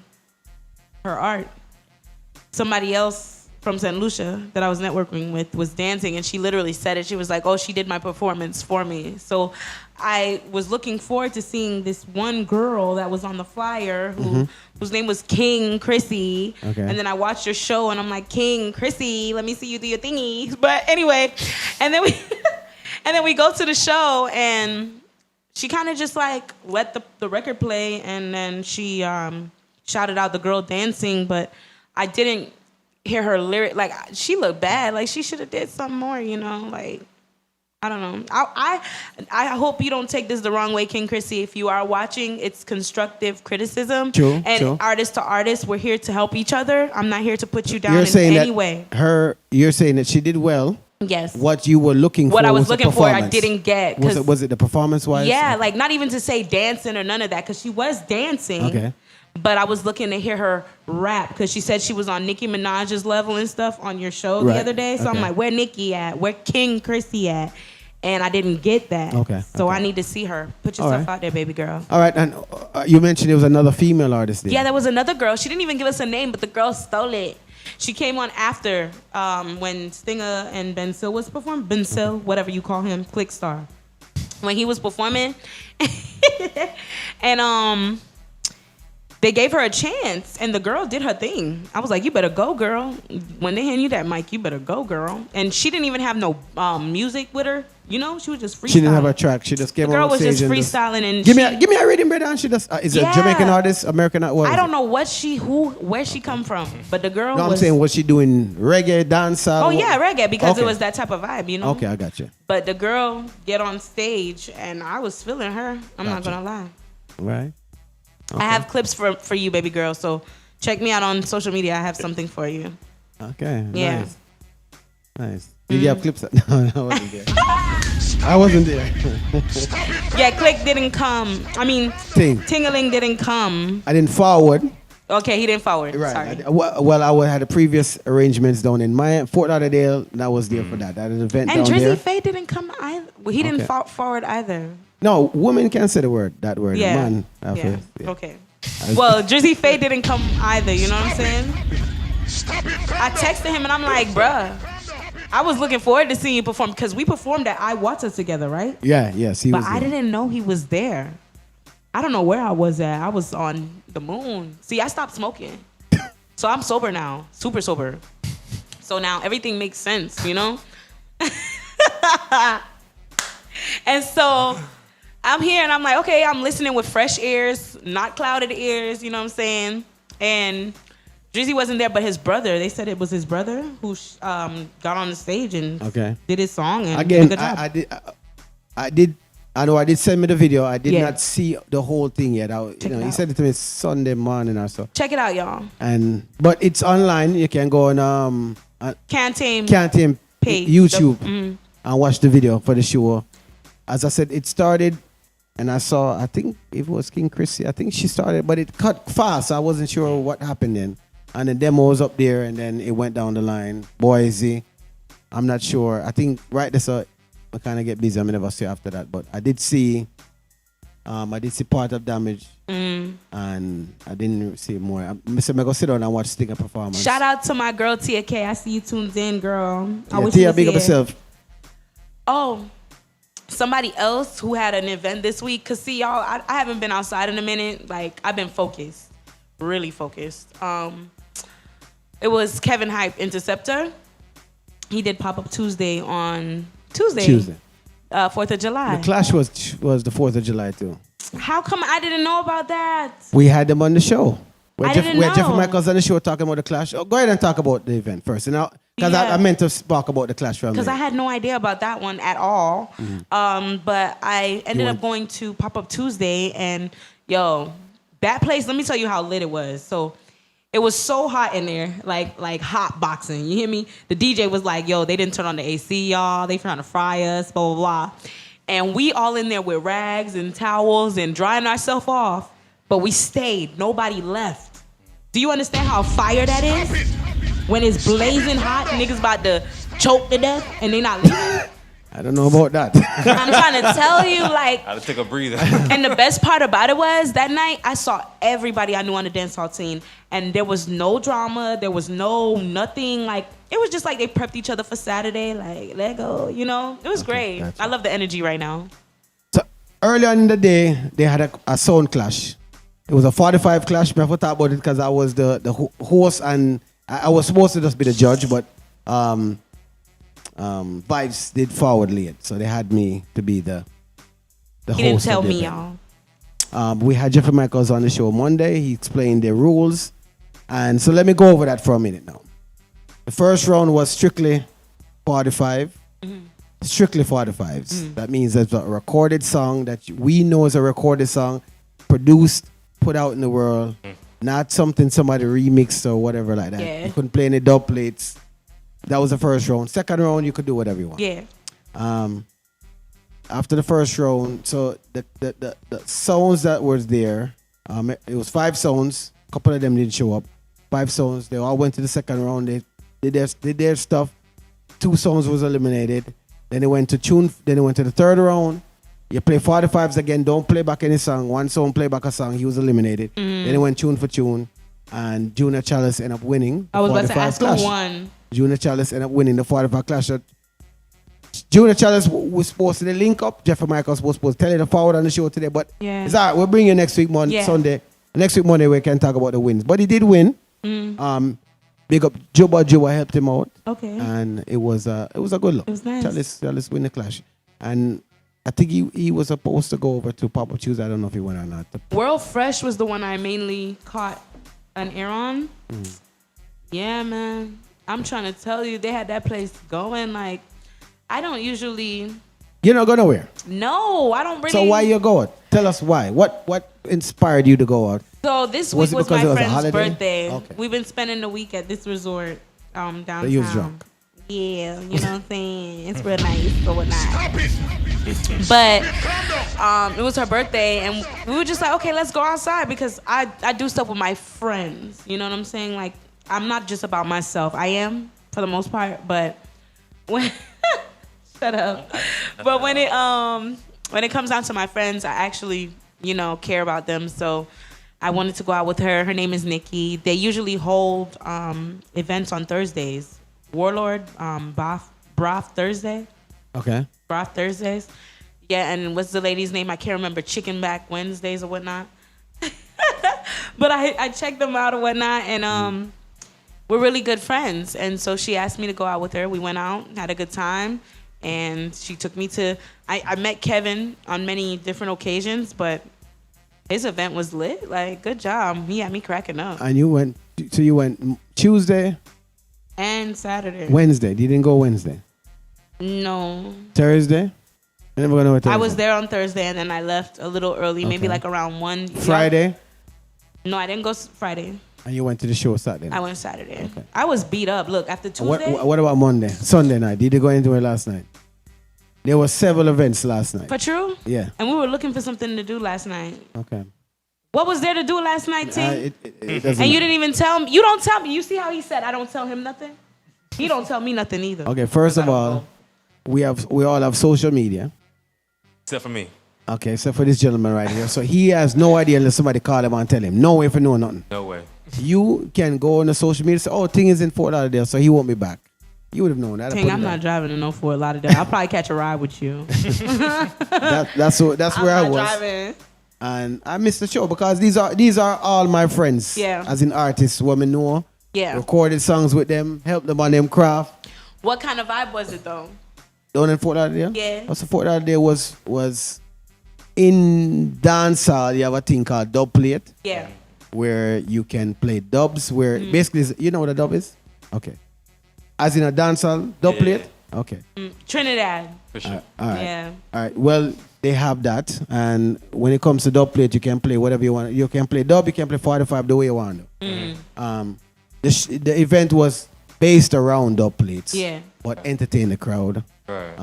her art. Somebody else from St. Lucia that I was networking with was dancing, and she literally said it. She was like, oh, she did my performance for me. So I was looking forward to seeing this one girl that was on the flyer whose name was King Chrissy. Okay. And then I watched your show, and I'm like, King Chrissy, let me see you do your thingy. But anyway, and then we go to the show, and she kind of just like let the record play, and then she shouted out the girl dancing, but I didn't hear her lyric. Like, she looked bad. Like, she should have did something more, you know? Like, I don't know. I hope you don't take this the wrong way, King Chrissy. If you are watching, it's constructive criticism. True, and true. artist to artist, we're here to help each other. I'm not here to put you down You're in saying any that way. You're saying that she did well. Yes. What you were looking for What I was the looking for, I performance. didn't get. Was it the performance wise? Yeah, like not even to say dancing or none of that, because she was dancing. Okay. But I was looking to hear her rap because she said she was on Nicki Minaj's level and stuff on your show the Right. other day. So I'm Okay. like, where Nicki at? Where King Chrissy at? And I didn't get that. Okay, So okay. I need to see her. Put All yourself right. out there, baby girl. All right, and you mentioned there was another female artist there. Yeah, there was another girl. She didn't even give us a name, but the girl stole it. She came on after when Stinger and Ben Sill was performing. Ben Sill, whatever you call him, Clickstar. When he was performing. And they gave her a chance, and the girl did her thing. I was like, you better go, girl. When they hand you that mic, you better go, girl. And she didn't even have no music with her. You know, she was just freestyling. She didn't have a track. She just came The girl on was stage just and freestyling, and give me a reading, brother. And she just is it Yeah. a Jamaican artist, American artist? I don't know where she come from, but the girl No, was. I'm saying was she doing reggae, dancehall? Oh yeah, reggae, because Okay. it was that type of vibe, you know. Okay, I got you. But the girl get on stage, and I was feeling her. I'm not Gotcha. gonna lie. Right. I have clips for you, baby girl. So check me out on social media. I have something for you. Okay. Yeah. Nice. Nice. Did you have clips? No, I wasn't there. I wasn't there. Yeah, click didn't come. I mean, Ting. Tingling didn't come. I didn't forward. Okay, he didn't forward. Right. Sorry. Well, I had the previous arrangements down in my Fort Lauderdale. That was there for that. That is an event And down Drizzy there. Faye didn't come either. Well, he didn't forward either. No, women can say that word. Yeah. Man. Yeah. Okay. Well, Drizzy Faye didn't come either. You know what I'm saying? I texted him and I'm like, bruh, I was looking forward to seeing you perform because we performed at Iwata together, right? Yeah. Yes. He But was I there. didn't know he was there. I don't know where I was at. I was on the moon. See, I stopped smoking. So I'm sober now, super sober. So now everything makes sense, you know? And so I'm here and I'm like, okay, I'm listening with fresh ears, not clouded ears, you know what I'm saying? And Drizzy wasn't there, but his brother, they said it was his brother who got on the stage and Okay. did his song and Again, did a good job. I did I know I did send me the video. I did Yeah. not see the whole thing yet. Check it He out. said it to me Sunday morning or so. Check it out, y'all. But it's online. You can go on Can't Tame page. YouTube Mhm. and watch the video for the show. As I said, it started, and I saw. I think it was King Chrissy. I think she started, but it cut fast. I wasn't sure what happened then. And the demo was up there, and then it went down the line. Boise. I'm not sure. I think right there, so I kind of get busy. I may never see after that, but I did see part of Damage, and I didn't see more. I said, I go sit down and watch Stinger performance. Shout out to my girl Tia K. I see you tuned in, girl. I Yeah, wish Tia, you could big see up it. yourself. Oh, somebody else who had an event this week. Cause see, y'all, I haven't been outside in a minute. Like I've been focused, really focused. It was Kevin Hype Interceptor. He did pop up Tuesday on Tuesday. 4th of July. The Clash was the 4th of July too. How come I didn't know about that? We had them on the show. I didn't know. Jeffrey Michaels on the show talking about the Clash. Oh, go ahead and talk about the event first. Because Yeah. I meant to talk about the Clash from Because I had no idea about that one at all. But I ended up going to Pop Up Tuesday, and yo, that place, let me tell you how lit it was. So it was so hot in there, like hot boxing. You hear me? The DJ was like, yo, they didn't turn on the AC, y'all. They trying to fry us, blah, blah, blah. And we all in there with rags and towels and drying ourselves off, but we stayed. Nobody left. Do you understand how fire that is? When it's blazing hot, niggas about to choke to death and they not leaving. I don't know about that. I'm trying to tell you, like, I had to take a breather. and the best part about it was that night I saw everybody I knew on the dance hall scene, and there was no drama, there was nothing. Like it was just like they prepped each other for Saturday. Like let go, you know. It was great. gotcha. I love the energy right now. So earlier in the day, they had a sound clash. It was a 45 clash. I never thought about it because I was the host and I was supposed to just be the judge, but Vibes did forward late, so they had me to be the host. He didn't tell of the me, event. y'all. We had Jeffrey Michaels on the show Monday. He explained the rules. And so let me go over that for a minute now. The first round was strictly 45. Strictly 45s. That means there's a recorded song that we know is a recorded song, produced, put out in the world, not something somebody remixed or whatever like that. Yeah. You couldn't play any dub plates. That was the first round. Second round, you could do whatever you want. Yeah. After the first round, so the sounds that was there, it was 5 sounds. A couple of them didn't show up. 5 sounds. They all went to the second round. They did their stuff. 2 sounds was eliminated. Then they went to tune. Then they went to the third round. You play 45s again. Don't play back any song. One song, play back a song. He was eliminated. Then they went tune for tune, and Junior Chalice ended up winning. I was about to 45 ask who clash. won. Junior Chalice ended up winning the 45 clash. Junior Chalice was supposed to link up. Jeffrey Michaels was supposed to tell you to forward on the show today, but Yeah. it's all right. We'll bring you next week, Sunday. Next week, Monday, we can talk about the wins. But he did win. Big up Juba helped him out. Okay. And it was a good look. It was nice. Chalice win the clash. And I think he was supposed to go over to Pop Up Tuesday. I don't know if he went or not. World Fresh was the one I mainly caught an air on. Yeah, man. I'm trying to tell you, they had that place going. Like, I don't usually. You're not going nowhere. No, I don't really. So why you go out? Tell us why. What inspired you to go out? So this Was week it was because my it was a friend's holiday? birthday. Okay. We've been spending the week at this resort downtown. So you was drunk. Yeah, you know what I'm saying? It's real nice or whatnot. But it was her birthday, and we were just like, okay, let's go outside because I do stuff with my friends. You know what I'm saying? Like, I'm not just about myself. I am for the most part, but when shut up. But when it comes down to my friends, I actually, care about them. So I wanted to go out with her. Her name is Nikki. They usually hold events on Thursdays. Warlord, Broth Thursday. Okay. Broth Thursdays. Yeah, and what's the lady's name? I can't remember. Chicken Back Wednesdays or whatnot. But I checked them out or whatnot, and we're really good friends. And so she asked me to go out with her. We went out, had a good time, and she took me to. I met Kevin on many different occasions, but his event was lit. Like, good job. He had me cracking up. And you went Tuesday And Saturday. Wednesday. You didn't go Wednesday. No. Thursday? You never gonna know what I was there on Thursday and then I left a little early, maybe Okay. like around 1. Friday, No, I didn't go Friday. and you went to the show Saturday. I went Saturday. I was beat up. Look, after What, Tuesday. what about Monday, Sunday night? Did you go anywhere last night? There were several events last night. For true? Yeah. And we were looking for something to do last night. Okay. What was there to do last night, T? It doesn't and you matter. didn't even tell me. You don't tell me. You see how he said I don't tell him nothing? He don't tell me nothing either. Okay. First of all, we all have social media. Except for me. Okay, except for this gentleman right here. So he has no idea unless somebody call him and tell him. No way for know nothing. No way. You can go on the social media and say, oh, Ting is in Fort Lauderdale, so he won't be back. You would have known that. Ting, I'm not driving to no Fort Lauderdale. I'll probably catch a ride with you. That's where I I'm was. not driving. And I missed the show because these are all my friends. Yeah. As in artists, women know. Yeah. Recorded songs with them, helped them on them craft. What kind of vibe was it though? Down in Fort Lauderdale? Yeah. Also, Fort Lauderdale was in dancehall. You have a thing called dub plate, Yeah. where you can play dubs. Where basically, you know what a dub is? Okay. As in a dancehall dub Yeah. plate. Okay. Trinidad. For sure. All right. Yeah. All right. Well, they have that, and when it comes to dub plate, you can play whatever you want. You can play dub. You can play 45 the way you want. The event was based around dub plates. Yeah. But entertain the crowd. Right.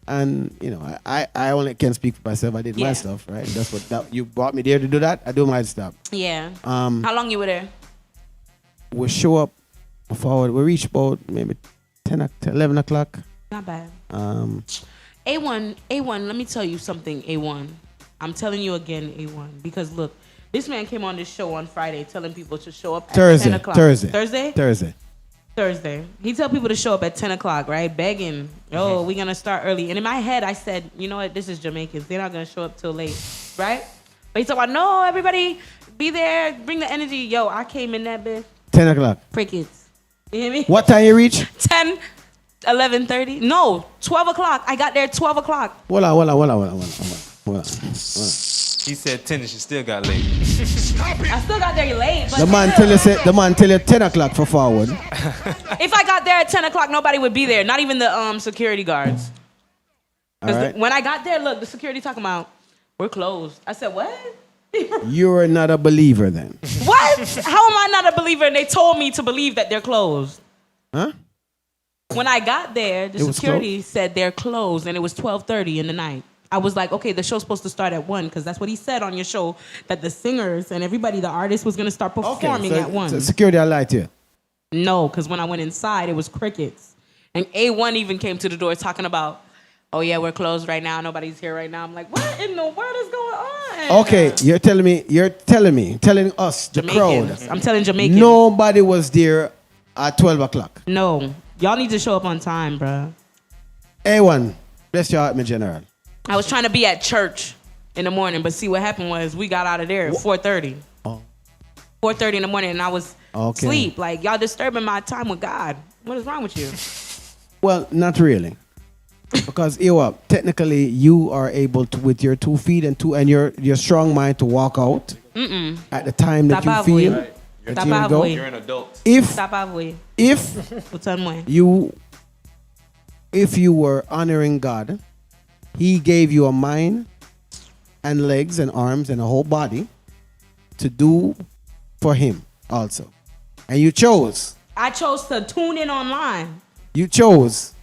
And you know, I only can speak for myself. I did my Yeah. stuff, right? That's what you brought me there to do that. I do my stuff. Yeah. How long you were there? We show up forward. We reach about maybe 11 o'clock. Not bad. Um, A1, let me tell you something, A1. I'm telling you again, A1, because look, this man came on this show on Friday telling people to show up at 10 o'clock. Thursday. He tell people to show up at 10 o'clock, right? Begging, oh, we're going to start early. And in my head, I said, you know what? This is Jamaicans. They're not going to show up till late, right? But he's talking about, no, everybody be there, bring the energy. Yo, I came in that bitch. 10 o'clock. Crickets. You hear me? What time you reach? 10, 11:30. No, 12 o'clock. I got there at 12 o'clock. Hold on. He said 10 and she still got late. I still got there late. But The man tell you 10 o'clock for forward. if I got there at 10 o'clock, nobody would be there. Not even the security guards. All right. When I got there, look, the security talking about, we're closed. I said, what? You're not a believer then. What? How am I not a believer? And they told me to believe that they're closed. Huh? When I got there, the It was security said they're closed, and it was 12:30 in the night. I was like, okay, the show's supposed to start at 1, because that's what he said on your show, that the singers and everybody, the artists, was going to start performing at 1. So security, I lied to you. No, because when I went inside, it was crickets. And A1 even came to the door talking about, oh, yeah, we're closed right now. Nobody's here right now. I'm like, what in the world is going on? Okay, you're telling us, the Jamaicans. crowd, I'm telling Jamaicans. nobody was there at 12 o'clock. No. Y'all need to show up on time, bruh. A1, bless your heart, my general. I was trying to be at church in the morning, but see what happened was we got out of there at 4:30. Oh. 4:30 in the morning, and I was Okay. asleep. Like, y'all disturbing my time with God. What is wrong with you? Well, not really. Because technically you are able to, with your 2 feet and your strong mind, to walk out at the time that you feel. that you go. You're an adult. If you were honoring God, He gave you a mind and legs and arms and a whole body to do for Him also. And you chose. I chose to tune in online. You chose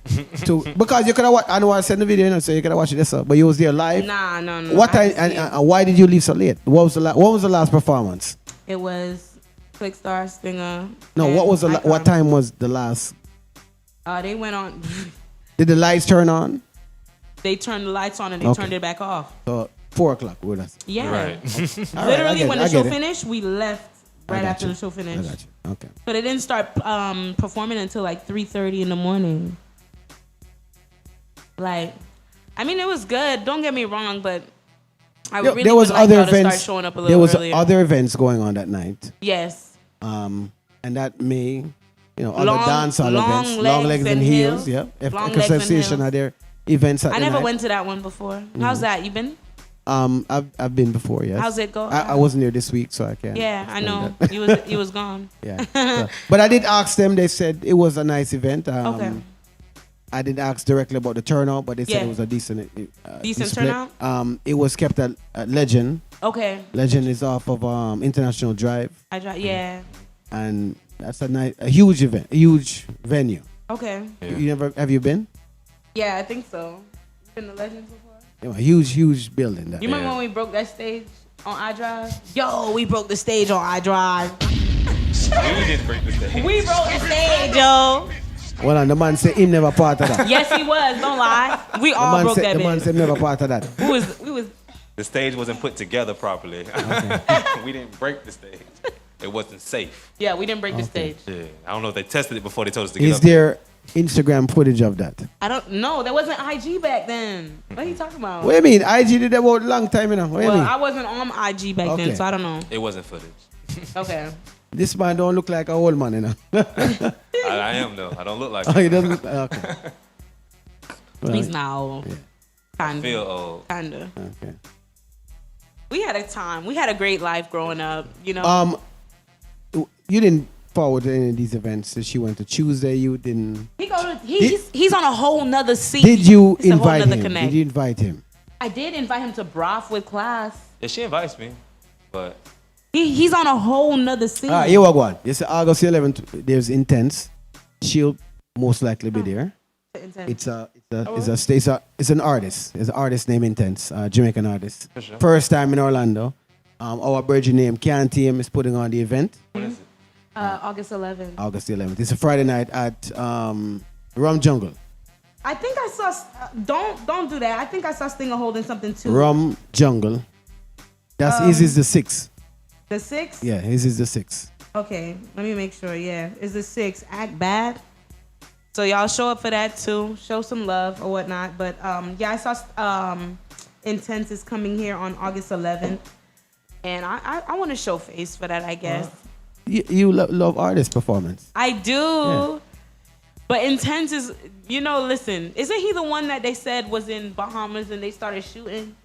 to, because you could have watched, I know I sent the video, so you could have watched this, but you was there live. Nah, no. What time, and why did you leave so late? What was the last performance? It was Clickstar, Stinger. No, what time was the last? They went on. Did the lights turn on? They turned the lights on and they turned it back off. So 4 o'clock with us. Yeah. Right. Literally, when the show finished, we left I right got after you. the show finished. I got you. Okay. But it didn't start performing until like 3:30 in the morning. Like, I mean, it was good. Don't get me wrong, but I really there was would like other y'all to start events. showing up a There little was earlier. other events going on that night. Yes. And that may, other Long- dancehall long events, long legs and heels. Yeah. Long legs and Sensation heels. are there events at I the never night. went to that one before. How's that? You been? I've been before. Yes. How's it go? I wasn't there this week, so I can't. Yeah, I explain know. that. You was gone. Yeah. So, but I did ask them. They said it was a nice event. Okay. I didn't ask directly about the turnout, but they said Yeah. it was a decent Decent display. turnout? It was kept at Legend. Okay. Legend is off of International Drive, I drive. Yeah. and that's a huge event, a huge venue. Okay. You never have you been? Yeah, I think so. You been to Legends before? Yeah, a huge building. That. You remember when we broke that stage on iDrive? Yo, we broke the stage on iDrive. We didn't break the stage. We broke the stage, yo. Well, and the man said he never part of that. Yes, he was. Don't lie. We all broke that The man bitch. said never part of that. We was. The stage wasn't put together properly. We didn't break the stage. It wasn't safe. Yeah, we didn't break the stage. Yeah, I don't know if they tested it before they told us to get Is up there Instagram footage of that? I don't know. That wasn't IG back then. What are you talking about? What do you mean? IG did that about a long time, you know. What do you Well, mean? I wasn't on IG back Okay. then, so I don't know. It wasn't footage. Okay. This man don't look like an old man, you know. I am though. I don't look like Oh, it. he doesn't look okay. Well, He's not old. I feel Kinda. old. Kinda. okay. We had a time. We had a great life growing up. You know. You didn't forward to any of these events. So she went to Tuesday. You didn't. He's on a whole nother scene. Did you It's a whole invite nother him? connect. Did you invite him? I did invite him to broth with class. Yeah, she invites me, but He's on a whole nother scene. Ah, here we go. On. It's August 11th. There's Intense. She'll most likely be there. Intense. It's an artist. It's an artist named Intense, Jamaican artist. For sure. First time in Orlando. Our virgin name Team is putting on the event. what is it? August 11th. August 11th. It's a Friday night at Rum Jungle. I think I saw. Don't do that. I think I saw Stinger holding something too. Rum Jungle. That's his is the 6th. The 6th. Yeah, his is the 6th. Okay, let me make sure. Yeah, is the 6th. Act bad. So y'all show up for that too. Show some love or whatnot. But yeah, I saw Intense is coming here on August 11th, and I want to show face for that. I guess You love artist performance. I do. Yeah. But Intense is, listen, isn't he the one that they said was in Bahamas and they started shooting?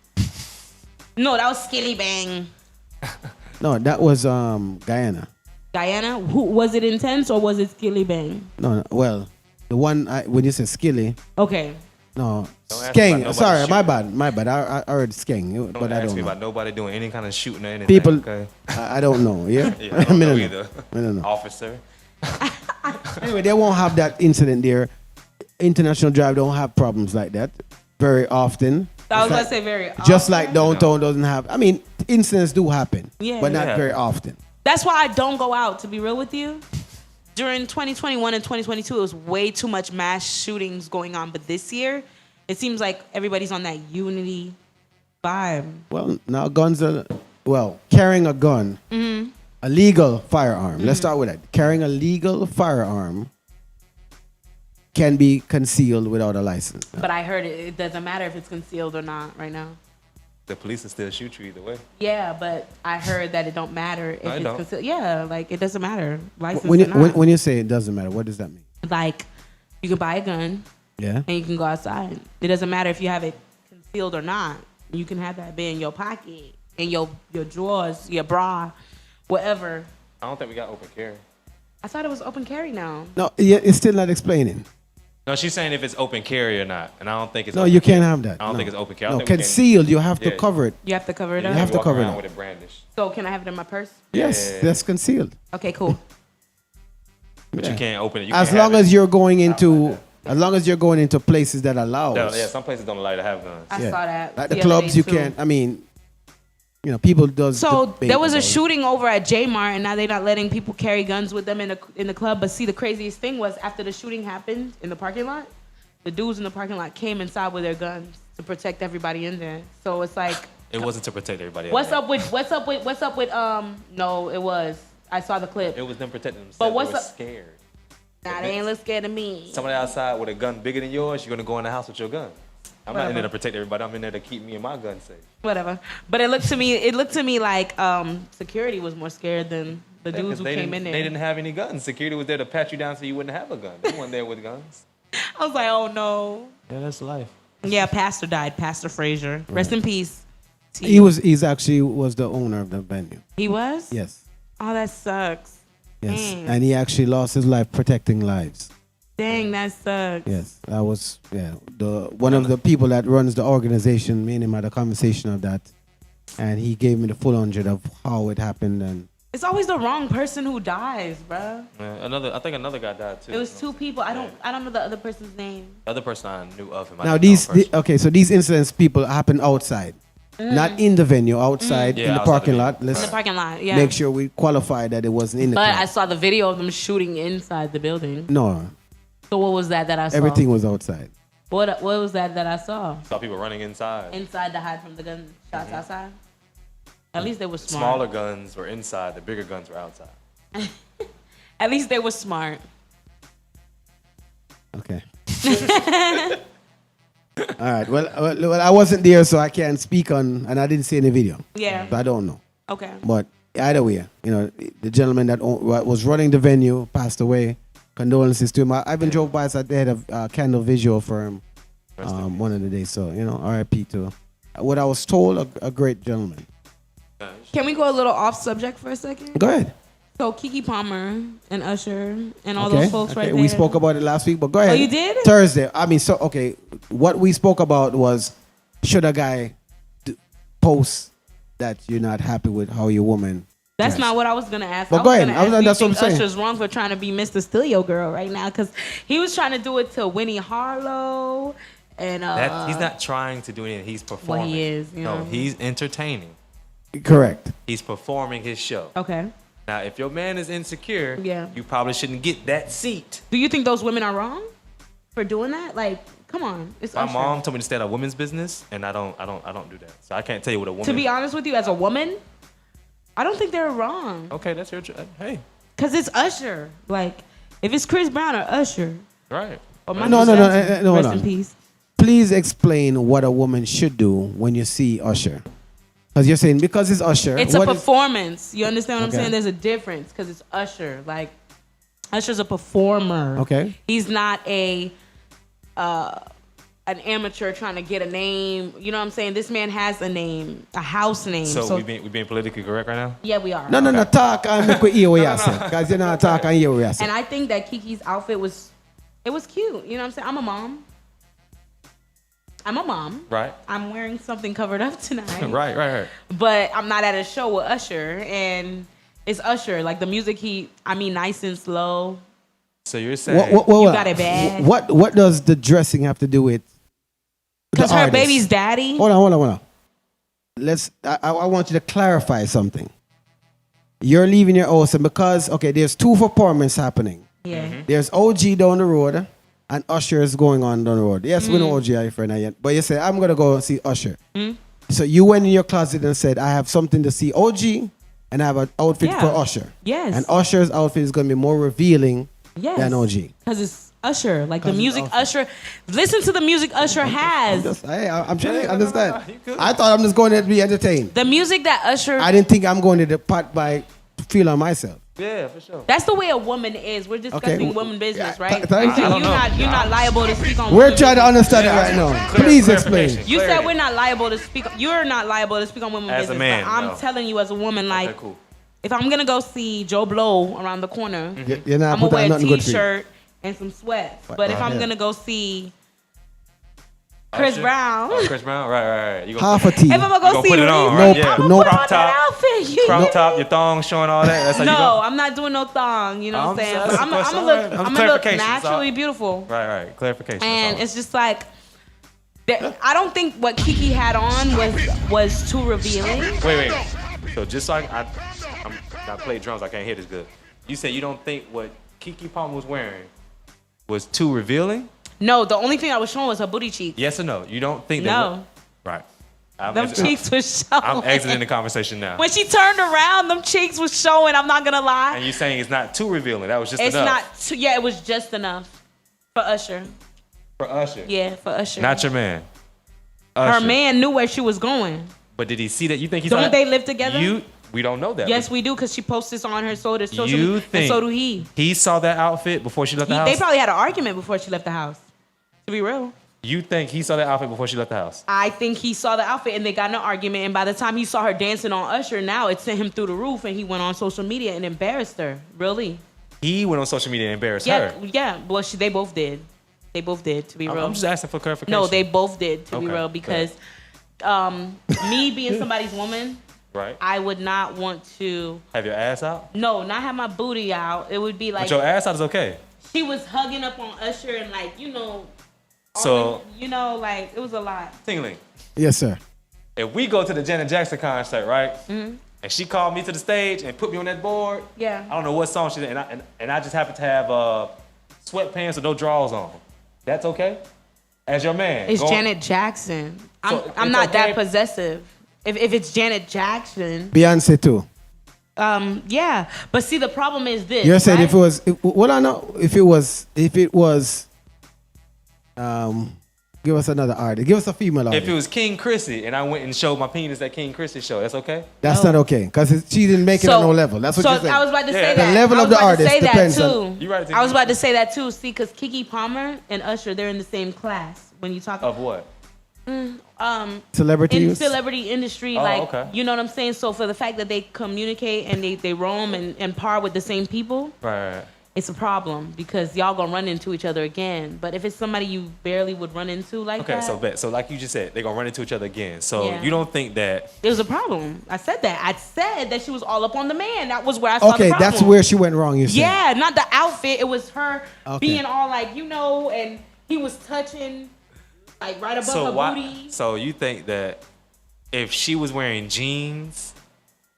No, that was Skilly Bang. No, that was Guyana. Guyana? Who was it? Intense or was it Skilly Bang? No, well, the one when you said Skilly, Okay. no, Don't ask Skeng. about Sorry, nobody my bad. I heard Skeng, but I ask don't me know. about nobody doing any kind of shooting or anything. People, okay? I don't know. Yeah, Yeah, I don't know either. I don't know. Officer. Anyway, they won't have that incident there. International Drive don't have problems like that very often. I was It's going like- to say very Just often. like downtown doesn't have. I mean, incidents do happen, Yeah. but not Yeah. very often. That's why I don't go out, to be real with you. During 2021 and 2022, it was way too much mass shootings going on. But this year, it seems like everybody's on that unity vibe. Well, now guns are, carrying a gun, a legal firearm. Let's start with that. Carrying a legal firearm can be concealed without a license. But I heard it doesn't matter if it's concealed or not right now. The police will still shoot you either way. Yeah, but I heard that it don't matter if No, it it's don't. concealed. Yeah, like it doesn't matter. License When or you, not. when you say it doesn't matter, what does that mean? Like, you can buy a gun Yeah. and you can go outside. It doesn't matter if you have it concealed or not. You can have that be in your pocket, in your drawers, your bra, whatever. I don't think we got open carry. I thought it was open carry now. No, it's still not explaining. No, she's saying if it's open carry or not, and I don't think it's. No, open you carry. can't have that. I don't No. think it's open carry. I No, think we can- concealed, you have to Yeah. cover it. You have to cover it You up. have to walk cover around it. with it brandish, So can I have it in my purse? Yes, Yeah. that's concealed. Okay, cool. but Yeah. you can't open it. You As can't long have as it. you're going into, places that allow No, us. yeah, some places don't allow you to have guns. I Yeah. saw that. Like the other clubs, day, you too. can't. I mean, people does. So debate there was a about it. shooting over at J Mart, and now they're not letting people carry guns with them in the club. But see, the craziest thing was after the shooting happened in the parking lot, the dudes in the parking lot came inside with their guns to protect everybody in there. So it's like, It wasn't to protect everybody. what's up with no, it was. I saw the clip. It was them protecting themselves. But what's they were up- scared. Nah, they ain't look scared of me. Somebody outside with a gun bigger than yours, you're gonna go in the house with your gun. I'm not in there Whatever. to protect everybody. I'm in there to keep me and my gun safe. Whatever. But it looked to me like security was more scared than the Yeah, dudes 'cause who they came didn't- in there. They didn't have any guns. Security was there to pat you down so you wouldn't have a gun. They weren't there with guns. I was like, oh no. Yeah, that's life. Yeah, Pastor died. Pastor Frazier. Rest in peace. He's actually was the owner of the venue. He was? Yes. Oh, that sucks. Yes. Dang. And he actually lost his life protecting lives. Dang, that sucks. Yes, that was the one of the people that runs the organization. Me and him had a conversation of that, and he gave me the full 100 of how it happened. And It's always the wrong person who dies, bro. Yeah, I think another guy died too. It was two people. I don't know the other person's name. The other person I knew of him. I now didn't know him personally. so these incidents people happen outside, not in the venue, outside in the outside parking the lot. venue. Let's In the parking lot, yeah. make sure we qualify that it wasn't in the But club. I saw the video of them shooting inside the building. No, So what was that I saw? everything was outside. What was that I saw? Saw people running inside. Inside to hide from the gun shots outside? At least they were smart. Smaller guns were inside. The bigger guns were outside. At least they were smart. Okay. All right. Well, I wasn't there, so I can't speak on, and I didn't see any video. Yeah. So I don't know. Okay. But either way, the gentleman that was running the venue passed away. Condolences to him. I even drove by, so they had a candle visual for him one of the days. So, RIP to what I was told, a great gentleman. Can we go a little off subject for a second? Go ahead. So Keke Palmer and Usher and all those folks right there. We spoke about it last week, but go ahead. Oh, you did? Thursday. What we spoke about was, should a guy post that you're not happy with how your woman That's dressed? not what I was gonna ask. But I go was ahead. gonna ask, That's do you what I'm think saying. Usher's wrong for trying to be Mr. Steal Your Girl right now because he was trying to do it to Winnie Harlow and He's not trying to do anything. He's performing. Well, he is, you know. No, he's entertaining. Correct. He's performing his show. Okay. Now, if your man is insecure, Yeah. you probably shouldn't get that seat. Do you think those women are wrong for doing that? Like, come on, it's My Usher. mom told me to stay out of women's business, and I don't do that. So I can't tell you what a woman. To be honest with you, as a woman, I don't think they're wrong. Okay, that's your hey. Cause it's Usher. Like, if it's Chris Brown or Usher, Right. or No, Michael no, Jackson, hold rest on. in peace. Please explain what a woman should do when you see Usher. Because you're saying because it's Usher. It's a what is- performance. You understand what I'm Okay. saying? There's a difference because it's Usher. Like, Usher's a performer. Okay. He's not an amateur trying to get a name. You know what I'm saying? This man has a name, a house name. So we being politically correct right now? Yeah, we are. No, talk and make we hear what you say. Because you're not talking and hear what you say. And I think that Kiki's outfit was cute. You know what I'm saying? I'm a mom. Right. I'm wearing something covered up tonight. Right. But I'm not at a show with Usher, and it's Usher. Like the music, nice and slow. So you're saying You got it bad. What does the dressing have to do with? Because the her artist? baby's daddy. Hold on. I want you to clarify something. You're leaving your house, and because there's two performances happening. Yeah. There's OG down the road, and Usher is going on down the road. Yes, we know OG are your friend yet, but you say I'm gonna go see Usher. So you went in your closet and said, I have something to see OG, and I have an outfit Yeah. for Usher. Yes. And Usher's outfit is gonna be more revealing than OG. Because it's Usher. Like the 'Cause it's music Usher. Usher. Listen to the music Usher has. I'm trying to understand. You good. I thought I'm just going there to be entertained. The music that Usher. I didn't think I'm going to the pot by feel on myself. Yeah, for sure. That's the way a woman is. We're discussing Okay. woman business, Yeah, right? thank you. So I don't know. you're not liable to speak on. We're women trying to business. understand it right now. Please explain. Clarification. You said Clarity. we're not liable to speak. You're not liable to speak on women As a business. man, but I'm no. telling you, as a woman, like, Okay, cool. if I'm gonna go see Joe Blow around the corner, You're not I'm gonna putting wear a nothing good for you. t-shirt and some sweats. But if I'm yeah. gonna go see Chris Usher? Brown, Oh, Chris Brown. Right. You gonna Half a tee. if I'm gonna You go gonna see put it on, Reese, right? Nope, Yeah. I'm gonna nope. put on Crop top. that outfit. You crop top, your thong showing all that. That's how you No, go. I'm not doing no thong. You know what I'm saying? that's But a I'm question. gonna All right. look. I'm I'm gonna look clarification, that's all. naturally beautiful. Right. Clarification. And that's all. it's just like, I don't think what Kiki had on was too revealing. Wait. So just so I play drums, I can't hear this good. You said you don't think what Keke Palmer was wearing was too revealing? No, the only thing I was showing was her booty cheeks. Yes or no? You don't think that? No. Right. Them cheeks was showing. I'm exiting the conversation now. When she turned around, them cheeks was showing. I'm not gonna lie. And you're saying it's not too revealing. That was just It's enough. not too. Yeah, it was just enough for Usher. For Usher. Yeah, for Usher. Not your man. Her Usher. man knew where she was going. But did he see that? You think he's Don't they live together? We don't know that. Yes, we do, because she posts this on her social You media, and think so do he. He saw that outfit before she left the house? They probably had an argument before she left the house. To be real. You think he saw that outfit before she left the house? I think he saw the outfit and they got in an argument, and by the time he saw her dancing on Usher, now it sent him through the roof, and he went on social media and embarrassed her. Really. He went on social media and embarrassed Yeah, her. yeah. Well, they both did. They both did, to be real. I'm just asking for clarification. No, they both did, to be Okay, real, because me being somebody's woman, right. I would not want to. Have your ass out? No, not have my booty out. It would be like But your ass out is okay. she was hugging up on Usher and like, So, like it was a lot. Tingling, Yes, sir. if we go to the Janet Jackson concert, right? Mm-hmm. And she called me to the stage and put me on that board. Yeah. I don't know what song she did, and I just happen to have sweatpants with no drawers on. That's okay? As your man. It's go on. Janet Jackson. So I'm it's not that okay? possessive. If it's Janet Jackson, Beyonce too. yeah. But see, the problem is this. You're saying right? if it was, give us another artist. Give us a female artist. If it was King Chrissy and I went and showed my penis at King Chrissy show, that's okay? That's not okay because she didn't make it on no level. That's what so you're saying. I was about to say Yeah. that. The level I of was the about to artist say that depends too. on- You right, I was about to say that too. See, because Keke Palmer and Usher, they're in the same class when you talk Of what? Celebrity in use? celebrity industry, Oh, like okay. you know what I'm saying. So for the fact that they communicate and they roam and par with the same people, Right. it's a problem because y'all gonna run into each other again. But if it's somebody you barely would run into like Okay, that, so like you just said, they're gonna run into each other again. So Yeah. you don't think that it was a problem. I said that. I said that she was all up on the man. That was where I saw the Okay, problem. that's where she went wrong. You saying? Yeah, not the outfit. It was her Okay. being all like, and he was touching like right above her booty. So you think that if she was wearing jeans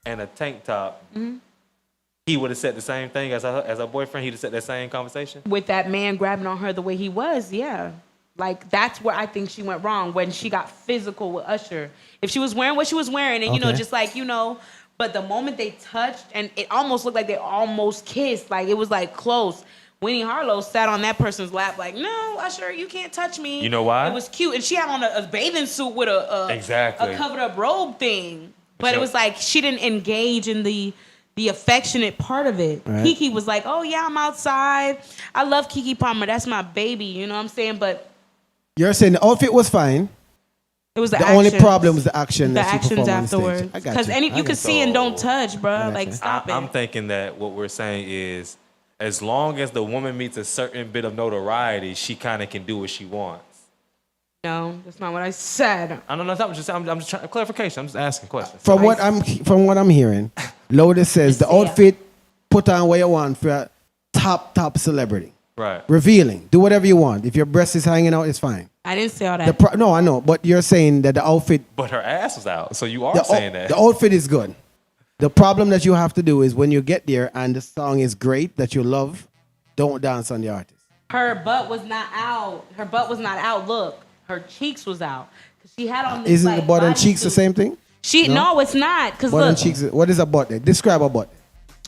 and a tank top, Mm-hmm. he would have said the same thing as her boyfriend? He'd have said that same conversation? With that man grabbing on her the way he was, yeah. Like, that's where I think she went wrong, when she got physical with Usher. If she was wearing what she was wearing and, Okay. just like, but the moment they touched and it almost looked like they almost kissed, like it was like close. Winnie Harlow sat on that person's lap like, no, Usher, you can't touch me. You know why? It was cute. And she had on a bathing suit with Exactly. a covered up robe thing. But Sure. it was like she didn't engage in the affectionate part of it. Right. Keke was like, oh yeah, I'm outside. I love Keke Palmer. That's my baby. You know what I'm saying? But You're saying the outfit was fine. it was the The only actions. problem was the action The that she actions performed on afterwards. stage. I got Because you. you can see and don't touch, bro. got Like, you. stop it. I'm thinking that what we're saying is, as long as the woman meets a certain bit of notoriety, she kind of can do what she wants. No, that's not what I said. I don't know. I'm just trying clarification. I'm just asking questions. From what I'm hearing, Lotus says the Just say it. outfit put on what you want for a top celebrity. Right. Revealing. Do whatever you want. If your breast is hanging out, it's fine. I didn't say all that. No, I know, but you're saying that the outfit, But her ass was out, so you are saying that. the outfit is good. The problem that you have to do is when you get there and the song is great that you love, don't dance on the artist. Her butt was not out. Her butt was not out. Look, her cheeks was out. 'Cause she had on this, Isn't like, the butt and cheeks the bodysuit. same thing? No, it's not. Because Butt look. and cheeks. What is a butt? There? Describe a butt.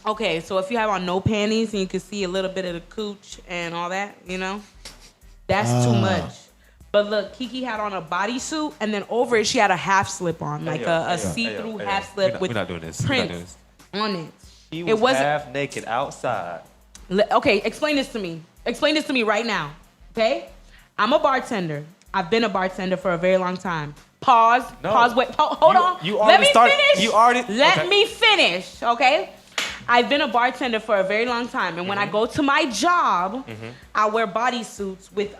Okay, so if you have on no panties and you can see a little bit of the cooch and all that, that's too much. But look, Keke had on a bodysuit, and then over it, she had a half slip on, like a see-through half slip with We're not doing this. prints on it. She It wasn't- half naked outside. Okay, explain this to me. Explain this to me right now, okay? I'm a bartender. I've been a bartender for a very long time. Pause. No. Pause. Wait. Hold on. You Let already me started- finish. you already- Let okay. me finish. Okay. I've been a bartender for a very long time, and when I go to my job, I wear bodysuits with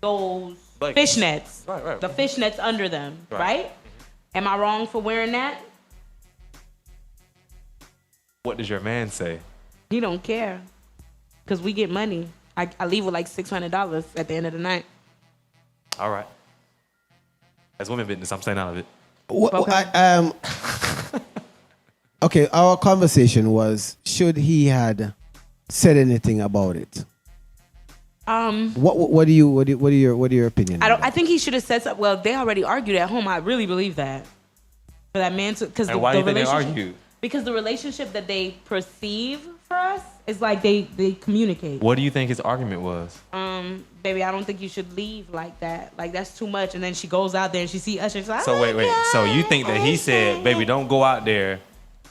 those Blankets. fishnets. Right. The fishnets under them. Right. Right. Am I wrong for wearing that? What does your man say? He don't care, cause we get money. I leave with like $600 at the end of the night. All right. As women business, I'm staying out of it. Okay, our conversation was should he had said anything about it. What are your opinion? I think he should have said something. Well, they already argued at home. I really believe that. For that man to, because And why do you think they argued? Because the relationship that they perceive for us is like they communicate. What do you think his argument was? Baby, I don't think you should leave like that. Like, that's too much. And then she goes out there and she see Usher. She's like, So wait. "Oh, So you God, think that he said, "Baby, don't go out there,"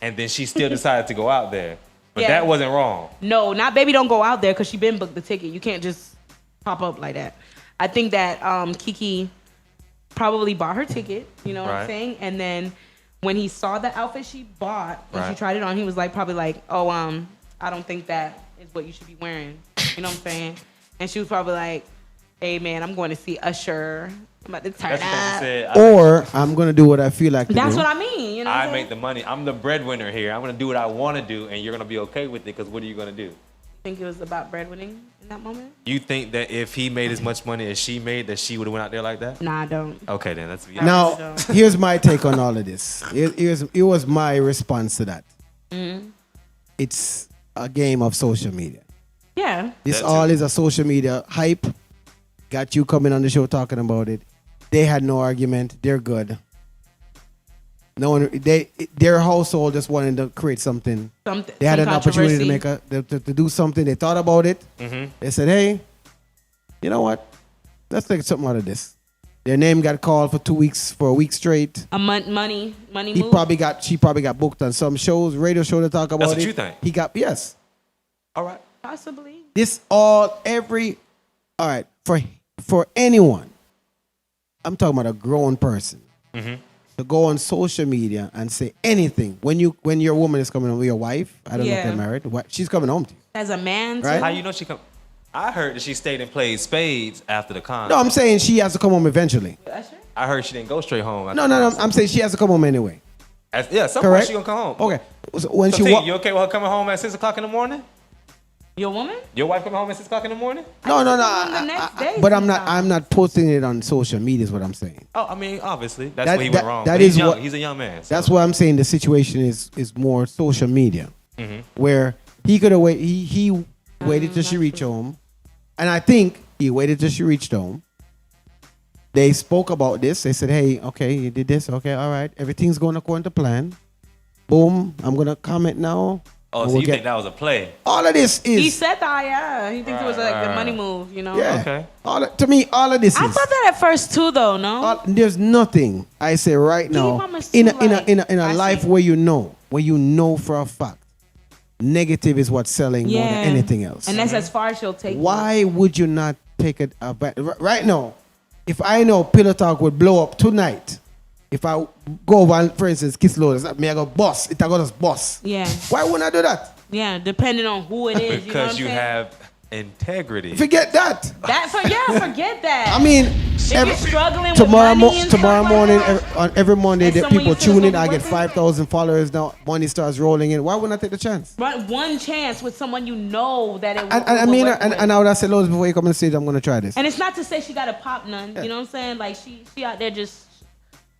and then she still decided to go out there, but Yeah. that wasn't wrong. No, not baby, don't go out there, because she been booked the ticket. You can't just pop up like that. I think that Keke probably bought her ticket, you know what I'm Right. saying? And then when he saw the outfit she bought, when she Right. tried it on, he was like, probably like, oh, I don't think that is what you should be wearing. You know what I'm saying? And she was probably like, hey, man, I'm going to see Usher. I'm about to turn That's what she up. said. Or I'm gonna do what I feel like to That's do. what I mean. You know what I I'm make saying? the money. I'm the breadwinner here. I'm gonna do what I want to do, and you're gonna be okay with it. Because what are you gonna do? Think it was about breadwinning in that moment? You think that if he made as much money as she made, that she would have went out there like that? Nah, I don't. Okay, then that's Now, here's my take on all of this. Here was my response to that. Mm-hmm. It's a game of social media. Yeah. This That all too. is a social media hype. Got you coming on the show talking about it. They had no argument. They're good. No one. Their household just wanted to create something. They had an opportunity to make to do something. They thought about it. Mm-hmm. They said, "Hey, you know what? Let's take something out of this." Their name got called for 2 weeks, for a week straight. A money She move. probably got booked on some shows, radio show to talk about That's what it. you think? He got yes. All right. Possibly. All right, for anyone, I'm talking about a grown person, to go on social media and say anything when your woman is coming home with your wife. I don't know if they're married. She's coming home to you. As a man, Right? too? How you know she come? I heard that she stayed and played spades after the con. No, I'm saying she has to come home eventually. Usher? I heard she didn't go straight home. after No, the no. concert. I'm saying she has to come home anyway. Yeah, some point Correct? she gonna come home. Okay. So when So she T, walk, you okay with her coming home at 6 o'clock in the morning? Your woman? Your wife coming home at 6 o'clock in the morning? no. the next day But sometime. I'm not posting it on social media. Is what I'm saying. Oh, I mean, obviously that's That- where he that- went wrong. that But he's is young. what- He's a young man. So. That's why I'm saying the situation is more social media, where he could have he waited till she reached home, and I think he waited till she reached home. They spoke about this. They said, "Hey, okay, you did this. Okay, all right, everything's going according to plan." Boom! I'm gonna comment now. Oh, and so we'll you get- think that was a play? all of this is He said that, yeah. He thinks it was like the Right. money move, you know? yeah. Okay. To me, all of this I is. thought that at first, too, though, no? There's nothing I say right now Mama's in too, like, a I life see. where you know for a fact negative is what's selling more than anything else. And that's as far as she'll take you. Why would you not take it right now? If I know Pillow Talk would blow up tonight, if I go over and, for instance, Kiss Lotus, me I go boss, it I go just boss. Yeah. Why wouldn't I do that? Yeah, depending on who it is. You know what Because I'm you saying? have integrity. Forget that. Forget that. I mean, if you're struggling tomorrow with money and tomorrow stuff morning, like that, every Monday, and that someone people you feel tune is in. gonna I be get working? 5,000 followers now. Money starts rolling in. Why wouldn't I take the chance? But one chance with someone you know that it will. And I mean, and I would have said, Lotus, before you come and say I'm going to try this. And it's not to say she got to pop none. You know what I'm saying? Like she out there just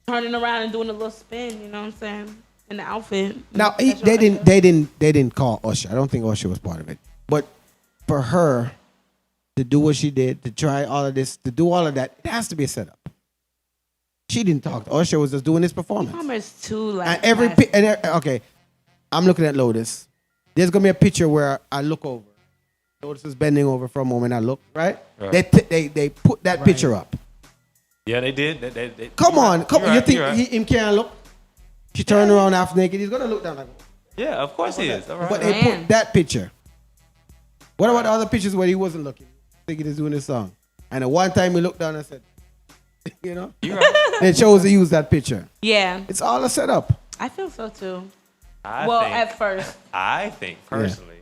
turning around and doing a little spin. You know what I'm saying? In the outfit. Now That's they what didn't call Usher. I don't think Usher was part of it. But for her to do what she did, to try all of this, to do all of that, it has to be a setup. She didn't talk. Usher was just doing his performance. Palmer's too like. And okay, I'm looking at Lotus. There's gonna be a picture where I look over. Lotus is bending over for a moment. I look right. Right. They put that picture up. Yeah, they did. They Come on. You You're think right. him can't look? She turned around half naked. He's gonna look down like. Yeah, of course he is. All right. But they Man. put that picture. What about the other pictures where he wasn't looking? Thinking he's doing his song. And at one time he looked down and said, you know? You're right. They chose to use that picture. Yeah, It's all a setup. I feel so too. I At first. think personally,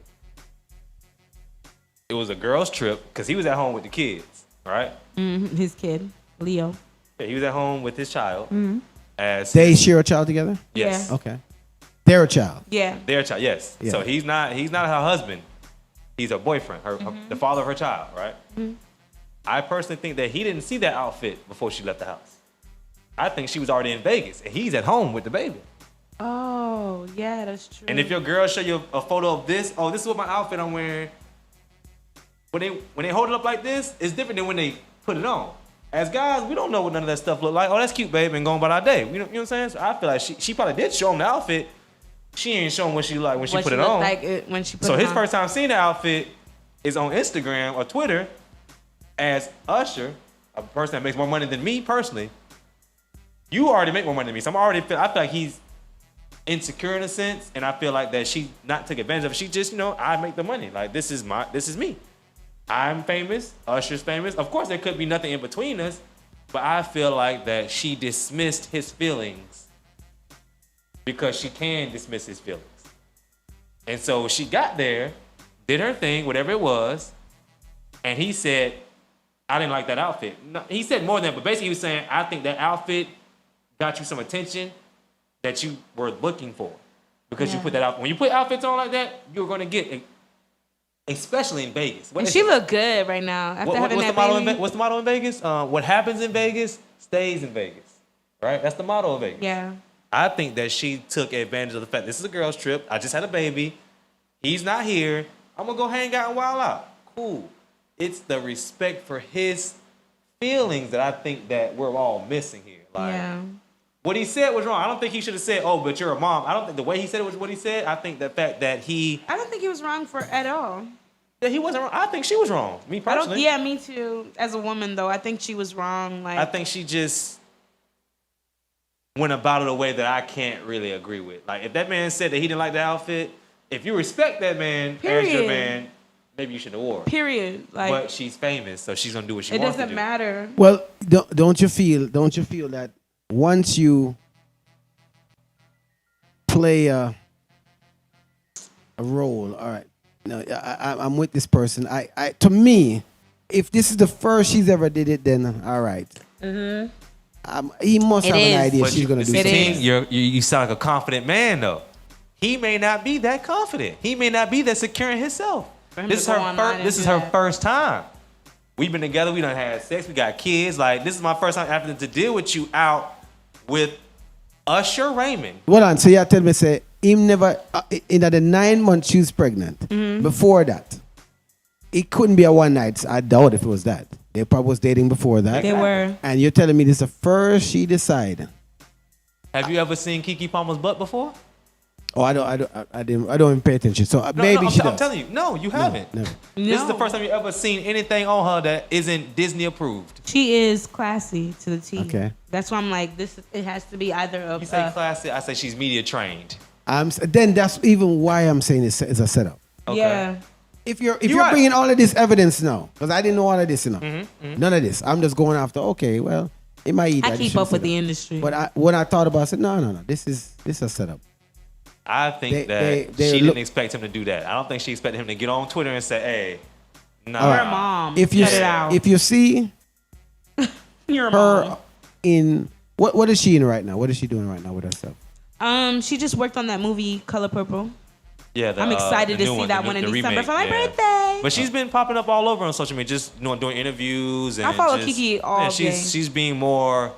it was a girl's trip because he was at home with the kids, right? His kid, Leo. Yeah, he was at home with his child. As They share a child together? yes, Yeah. Okay. They're a child. Yeah. their child. Yes. Yeah. So he's not her husband. He's her boyfriend, the father of her child, right? I personally think that he didn't see that outfit before she left the house. I think she was already in Vegas and he's at home with the baby. Oh, yeah, that's true. And if your girl show you a photo of this, oh, this is what my outfit I'm wearing. When they hold it up like this, it's different than when they put it on. As guys, we don't know what none of that stuff look like. Oh, that's cute, babe, and going about our day. You know what I'm saying? So I feel like she probably did show him the outfit. She ain't showing what she like when she what put she it looked on. like when she put So it his on. first time seeing the outfit is on Instagram or Twitter as Usher, a person that makes more money than me personally. You already make more money than me, so I feel like he's insecure in a sense, and I feel like that she not took advantage of it. She just, I make the money. Like this is me. I'm famous. Usher's famous. Of course, there could be nothing in between us, but I feel like that she dismissed his feelings because she can dismiss his feelings. And so she got there, did her thing, whatever it was, and he said, I didn't like that outfit. No, he said more than that, but basically he was saying, I think that outfit got you some attention that you were looking for. Because you put that out. When you put outfits on like that, you're going to get, especially in Vegas. And she look good right now after having that baby. What's the motto in Vegas? What happens in Vegas stays in Vegas. Right? That's the motto of Vegas. Yeah. I think that she took advantage of the fact this is a girl's trip. I just had a baby. He's not here. I'm going to go hang out and wild out. Cool. It's the respect for his feelings that I think that we're all missing here. Like, yeah. What he said was wrong. I don't think he should have said, oh, but you're a mom. I don't think the way he said it was what he said. I think the fact that I don't think he was wrong at all. that he wasn't wrong. I think she was wrong. Me personally. Yeah, me too. As a woman, though, I think she was wrong. Like, I think she just went about it a way that I can't really agree with. Like, if that man said that he didn't like the outfit, if you respect that man as your man, maybe you should have wore it. Period. Like, but she's famous, so she's gonna do what she wants to do. It doesn't matter. Well, don't you feel that once you play a role, all right. No, I'm with this person. I to me, if this is the first she's ever did it, then all right. He must have an idea she's gonna do something. You sound like a confident man, though. He may not be that confident. He may not be that secure in himself. This is her first time. We've been together. We done had sex. We got kids. Like, this is my first time having to deal with you out with Usher Raymond. Hold on. So you tell me, say him never in the 9 months she was pregnant. Before that, it couldn't be a one night. I doubt if it was that. They probably was dating before that. They were. And you're telling me this is the first she decided. Have you ever seen Keke Palmer's butt before? Oh, I don't even pay attention. So maybe she does. I'm telling you, no, you haven't. No. This is the first time you ever seen anything on her that isn't Disney approved. She is classy to the T. Okay. That's why I'm like, it has to be either of. You say classy, I say she's media trained. Then that's even why I'm saying it's a setup. Okay. Yeah. If you're bringing all of this evidence now, because I didn't know all of this, none of this. I'm just going after. Okay, well, it might eat. I keep up with the industry. But when I thought about it, I said, no. This is a setup. I think that she didn't expect him to do that. I don't think she expected him to get on Twitter and say, "Hey, no." Her mom. If you see Your her mom. in what is she in right now? What is she doing right now with herself? She just worked on that movie Color Purple. Yeah, I'm excited to see that one in December for my birthday. But she's been popping up all over on social media, just doing interviews. And I follow Keke all day. She's being more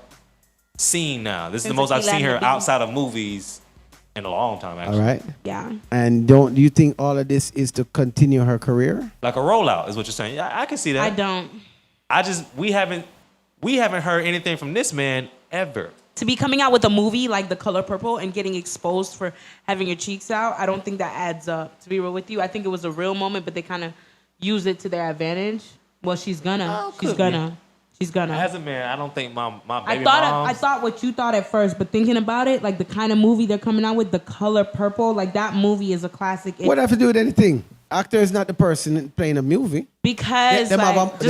seen now. This is the most I've seen her outside of movies in a long time, actually. All right. Yeah. And do you think all of this is to continue her career? Like a rollout is what you're saying. Yeah, I can see that. I don't. We haven't heard anything from this man ever. To be coming out with a movie like The Color Purple and getting exposed for having your cheeks out, I don't think that adds up. To be real with you, I think it was a real moment, but they kind of used it to their advantage. Well, she's gonna. As a man, I don't think my baby I thought what you thought at first, but thinking about it, like the kind of movie they're coming out with, The Color Purple, like that movie is a classic. What have to do with anything? Actor is not the person playing a movie. Because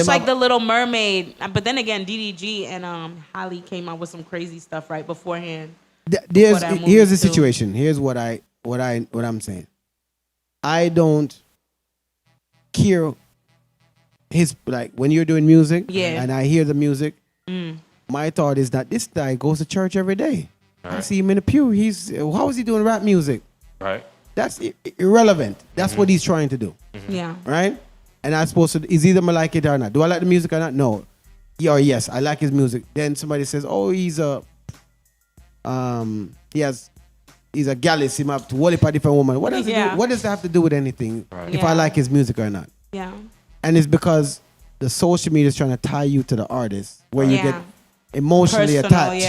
like The Little Mermaid, but then again, DDG and Halle came out with some crazy stuff right beforehand. Here's the situation. Here's what I'm saying. I don't care. When you're doing music, and I hear the music, my thought is that this guy goes to church every day. Right. I see him in the pew. How is he doing rap music? Right. That's irrelevant. That's what he's trying to do. Yeah. Right? And I'm supposed to, is either I like it or not. Do I like the music or not? No. Or yes, I like his music. Then somebody says, oh, he's a gallus, him up to whole heap of different woman. What does that have to do with anything if I like his music or not? Yeah. And it's because the social media is trying to tie you to the artist where you get emotionally attached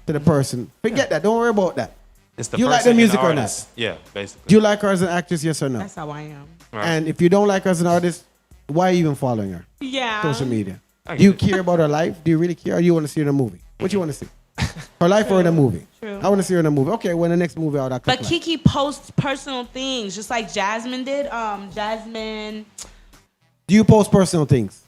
to the person. Forget that. Don't worry about that. It's do you like the music or not? Yeah, basically. Do you like her as an actress, yes or no? That's how I am. Right. And if you don't like her as an artist, why are you even following her? Yeah. Social media. Do you care about her life? Do you really care? Or do you want to see her in a movie? What you want to see? Her life or in a movie? True. I want to see her in a movie. Okay, when the next movie out, But Keke posts personal things, just like Jasmine did. Jasmine. Do you post personal things?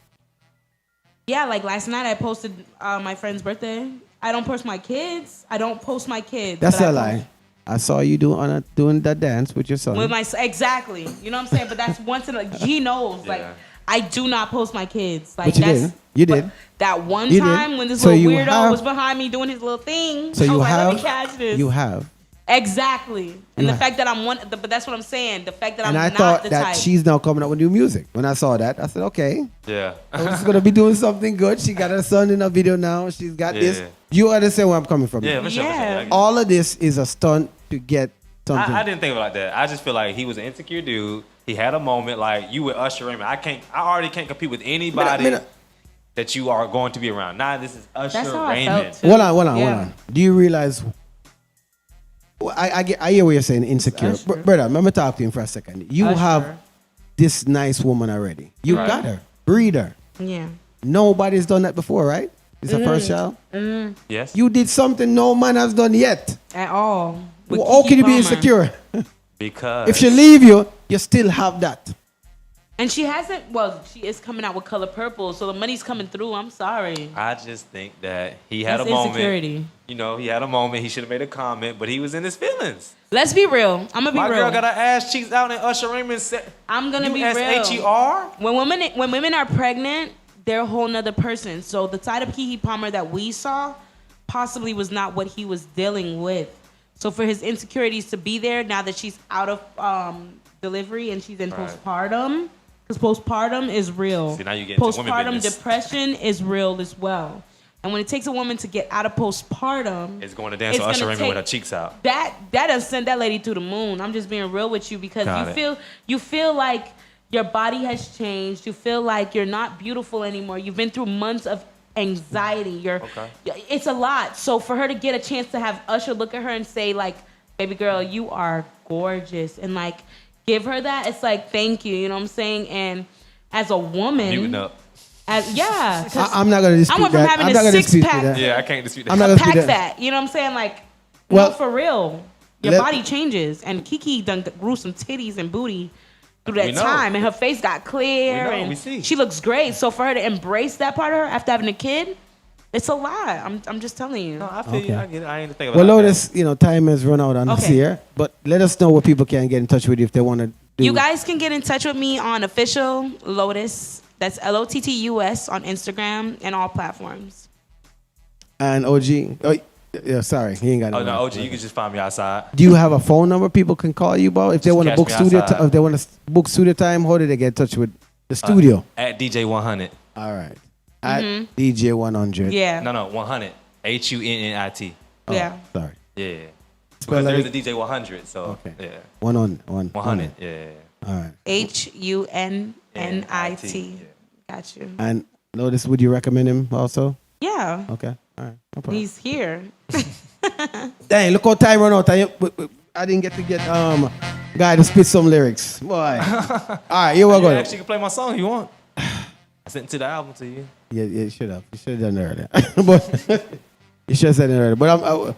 Yeah, like last night I posted my friend's birthday. I don't post my kids. I don't post my kids. That's a lie. I saw you doing that dance with your son. With my exactly, you know what I'm saying. But that's once in a he knows. Like I do not post my kids. Like but you that's did. You did. but that one You time did. when this So little you weirdo have- was behind me doing his little thing. So I you was like, have. let me catch this. You have. Exactly. And You the fact that I'm one, but that's what I'm saying. The fact that And I'm I not thought the that type. she's now coming up with new music. When I saw that, I said, okay, Yeah. she's gonna be doing something good. She got her son in a video now. She's got Yeah. this. You understand where I'm coming from? Yeah, now. for sure. Yeah. All of this is a stunt to get something. I didn't think of it like that. I just feel like he was an insecure dude. He had a moment like you with Usher Raymond. I already can't compete with anybody that you are going to be around. Nah, this is Usher That's how I Raymond. felt, too. Hold on. Yeah. Do you realize? I hear what you're saying, insecure. Usher. Brother, let me talk to you for a second. You Usher. have this nice woman already. You Right. got her. Breed her. Yeah. Nobody's done that before, right? It's her first child. Yes. You did something no man has done yet. At all. With Well, how Keke can you be Palmer. insecure? Because If she leave you, you still have that. And she hasn't. Well, she is coming out with Color Purple, so the money's coming through. I'm sorry. I just think that he had That's a moment. insecurity. You know, he had a moment. He should have made a comment, but he was in his feelings. Let's be real. I'm gonna be My real. girl got her ass cheeks out and Usher Raymond said, I'm gonna be real. USHER? When women are pregnant, they're a whole nother person. So the side of Keke Palmer that we saw possibly was not what he was dealing with. So for his insecurities to be there now that she's out of delivery and she's in Right. postpartum, because postpartum is real. See, now you're getting into women postpartum business. depression is real as well. And when it takes a woman to get out of postpartum, Is going to dance it's with Usher gonna Raymond with her take- cheeks out. that does send that lady to the moon. I'm just being real with you because Got it. you feel like your body has changed. You feel like you're not beautiful anymore. You've been through months of anxiety. It's a lot. So for her to get a chance to have Usher look at her and say like, "Baby girl, you are gorgeous," and like give her that, it's like thank you. You know what I'm saying? And as a woman, Muting up. yeah, 'cause I'm not going to dispute I went from that. having I'm a not going to dispute six-pack that. Yeah, I can't dispute that. I'm not a gonna dispute pack that. fat. You know what I'm saying? Like, Well, no, for real. Your let- body changes, and Keke done grew some titties and booty through We that know. time, and her face got clear, We know, and we see. she looks great. So for her to embrace that part of her after having a kid, it's a lot. I'm just telling you. No, I feel Okay. you. I get it. I ain't think about Well, it like Lotus, time has run out on us Okay. here, but let us know where people can get in touch with you if they want to do. You guys can get in touch with me on official Lottus. That's LOTTUS on Instagram and all platforms. And OG. Oh, yeah, sorry, he ain't got that. Oh, no. no, OG, you can just find me outside. Do you have a phone number people can call you about if they Just want to catch book me studio? outside. If they want to book studio time, how do they get in touch with the studio? At DJ 100. All right, at DJ 100. Yeah. No, 100. HUNNIT. Oh, Yeah. Sorry. Yeah. Spell Because there's a that DJ 100, so Okay. yeah. one. 100, yeah. All right. HUNNIT. Yeah. Got you. And Lotus, would you recommend him also? Yeah. Okay. All right. No problem. He's here. Dang, look how time run out. I didn't get to get guy to spit some lyrics. Boy. All right, here we You go. actually can play my song if you want. I sent the album to you. Yeah, you should have. You should have done it earlier. But you should have said it earlier. But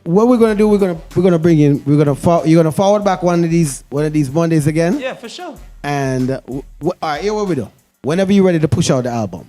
what we're gonna do? We're gonna bring in. You're gonna forward back one of these Mondays again. Yeah, for sure. And all right, here what we do. Whenever you're ready to push out the album,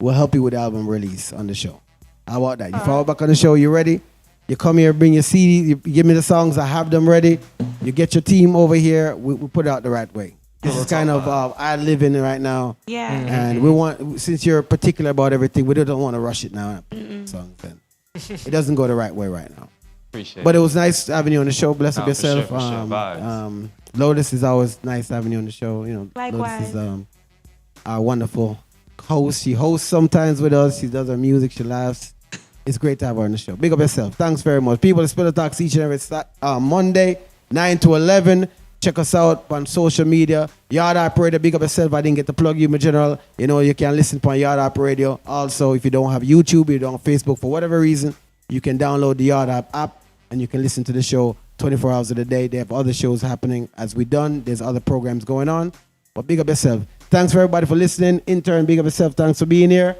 we'll help you with the album release on the show. How about that? You forward back on the show. You ready? You come here, bring your CD. You give me the songs. I have them ready. You get your team over here. We put it out the right way. This is kind of I live in it right now. Yeah. And we want, since you're particular about everything, we don't want to rush it now. Songs, and it doesn't go the right way right now. Appreciate But it. it was nice having you on the show. Bless up No, for sure, yourself. for sure. Vibes. Lotus is always nice having you on the show. Likewise. Lotus is our wonderful host. She hosts sometimes with us. She does her music. She laughs. It's great to have her on the show. Big up yourself. Thanks very much. People, it's Pillowtalk each and every Monday, 9 to 11. Check us out on social media. Yard App Radio. Big up yourself. I didn't get to plug you, my general. You can listen on Yard App Radio. Also, if you don't have YouTube, you don't have Facebook, for whatever reason, you can download the Yard App and you can listen to the show 24 hours of the day. They have other shows happening as we done. There's other programs going on. But big up yourself. Thanks for everybody for listening. Intern, big up yourself. Thanks for being here.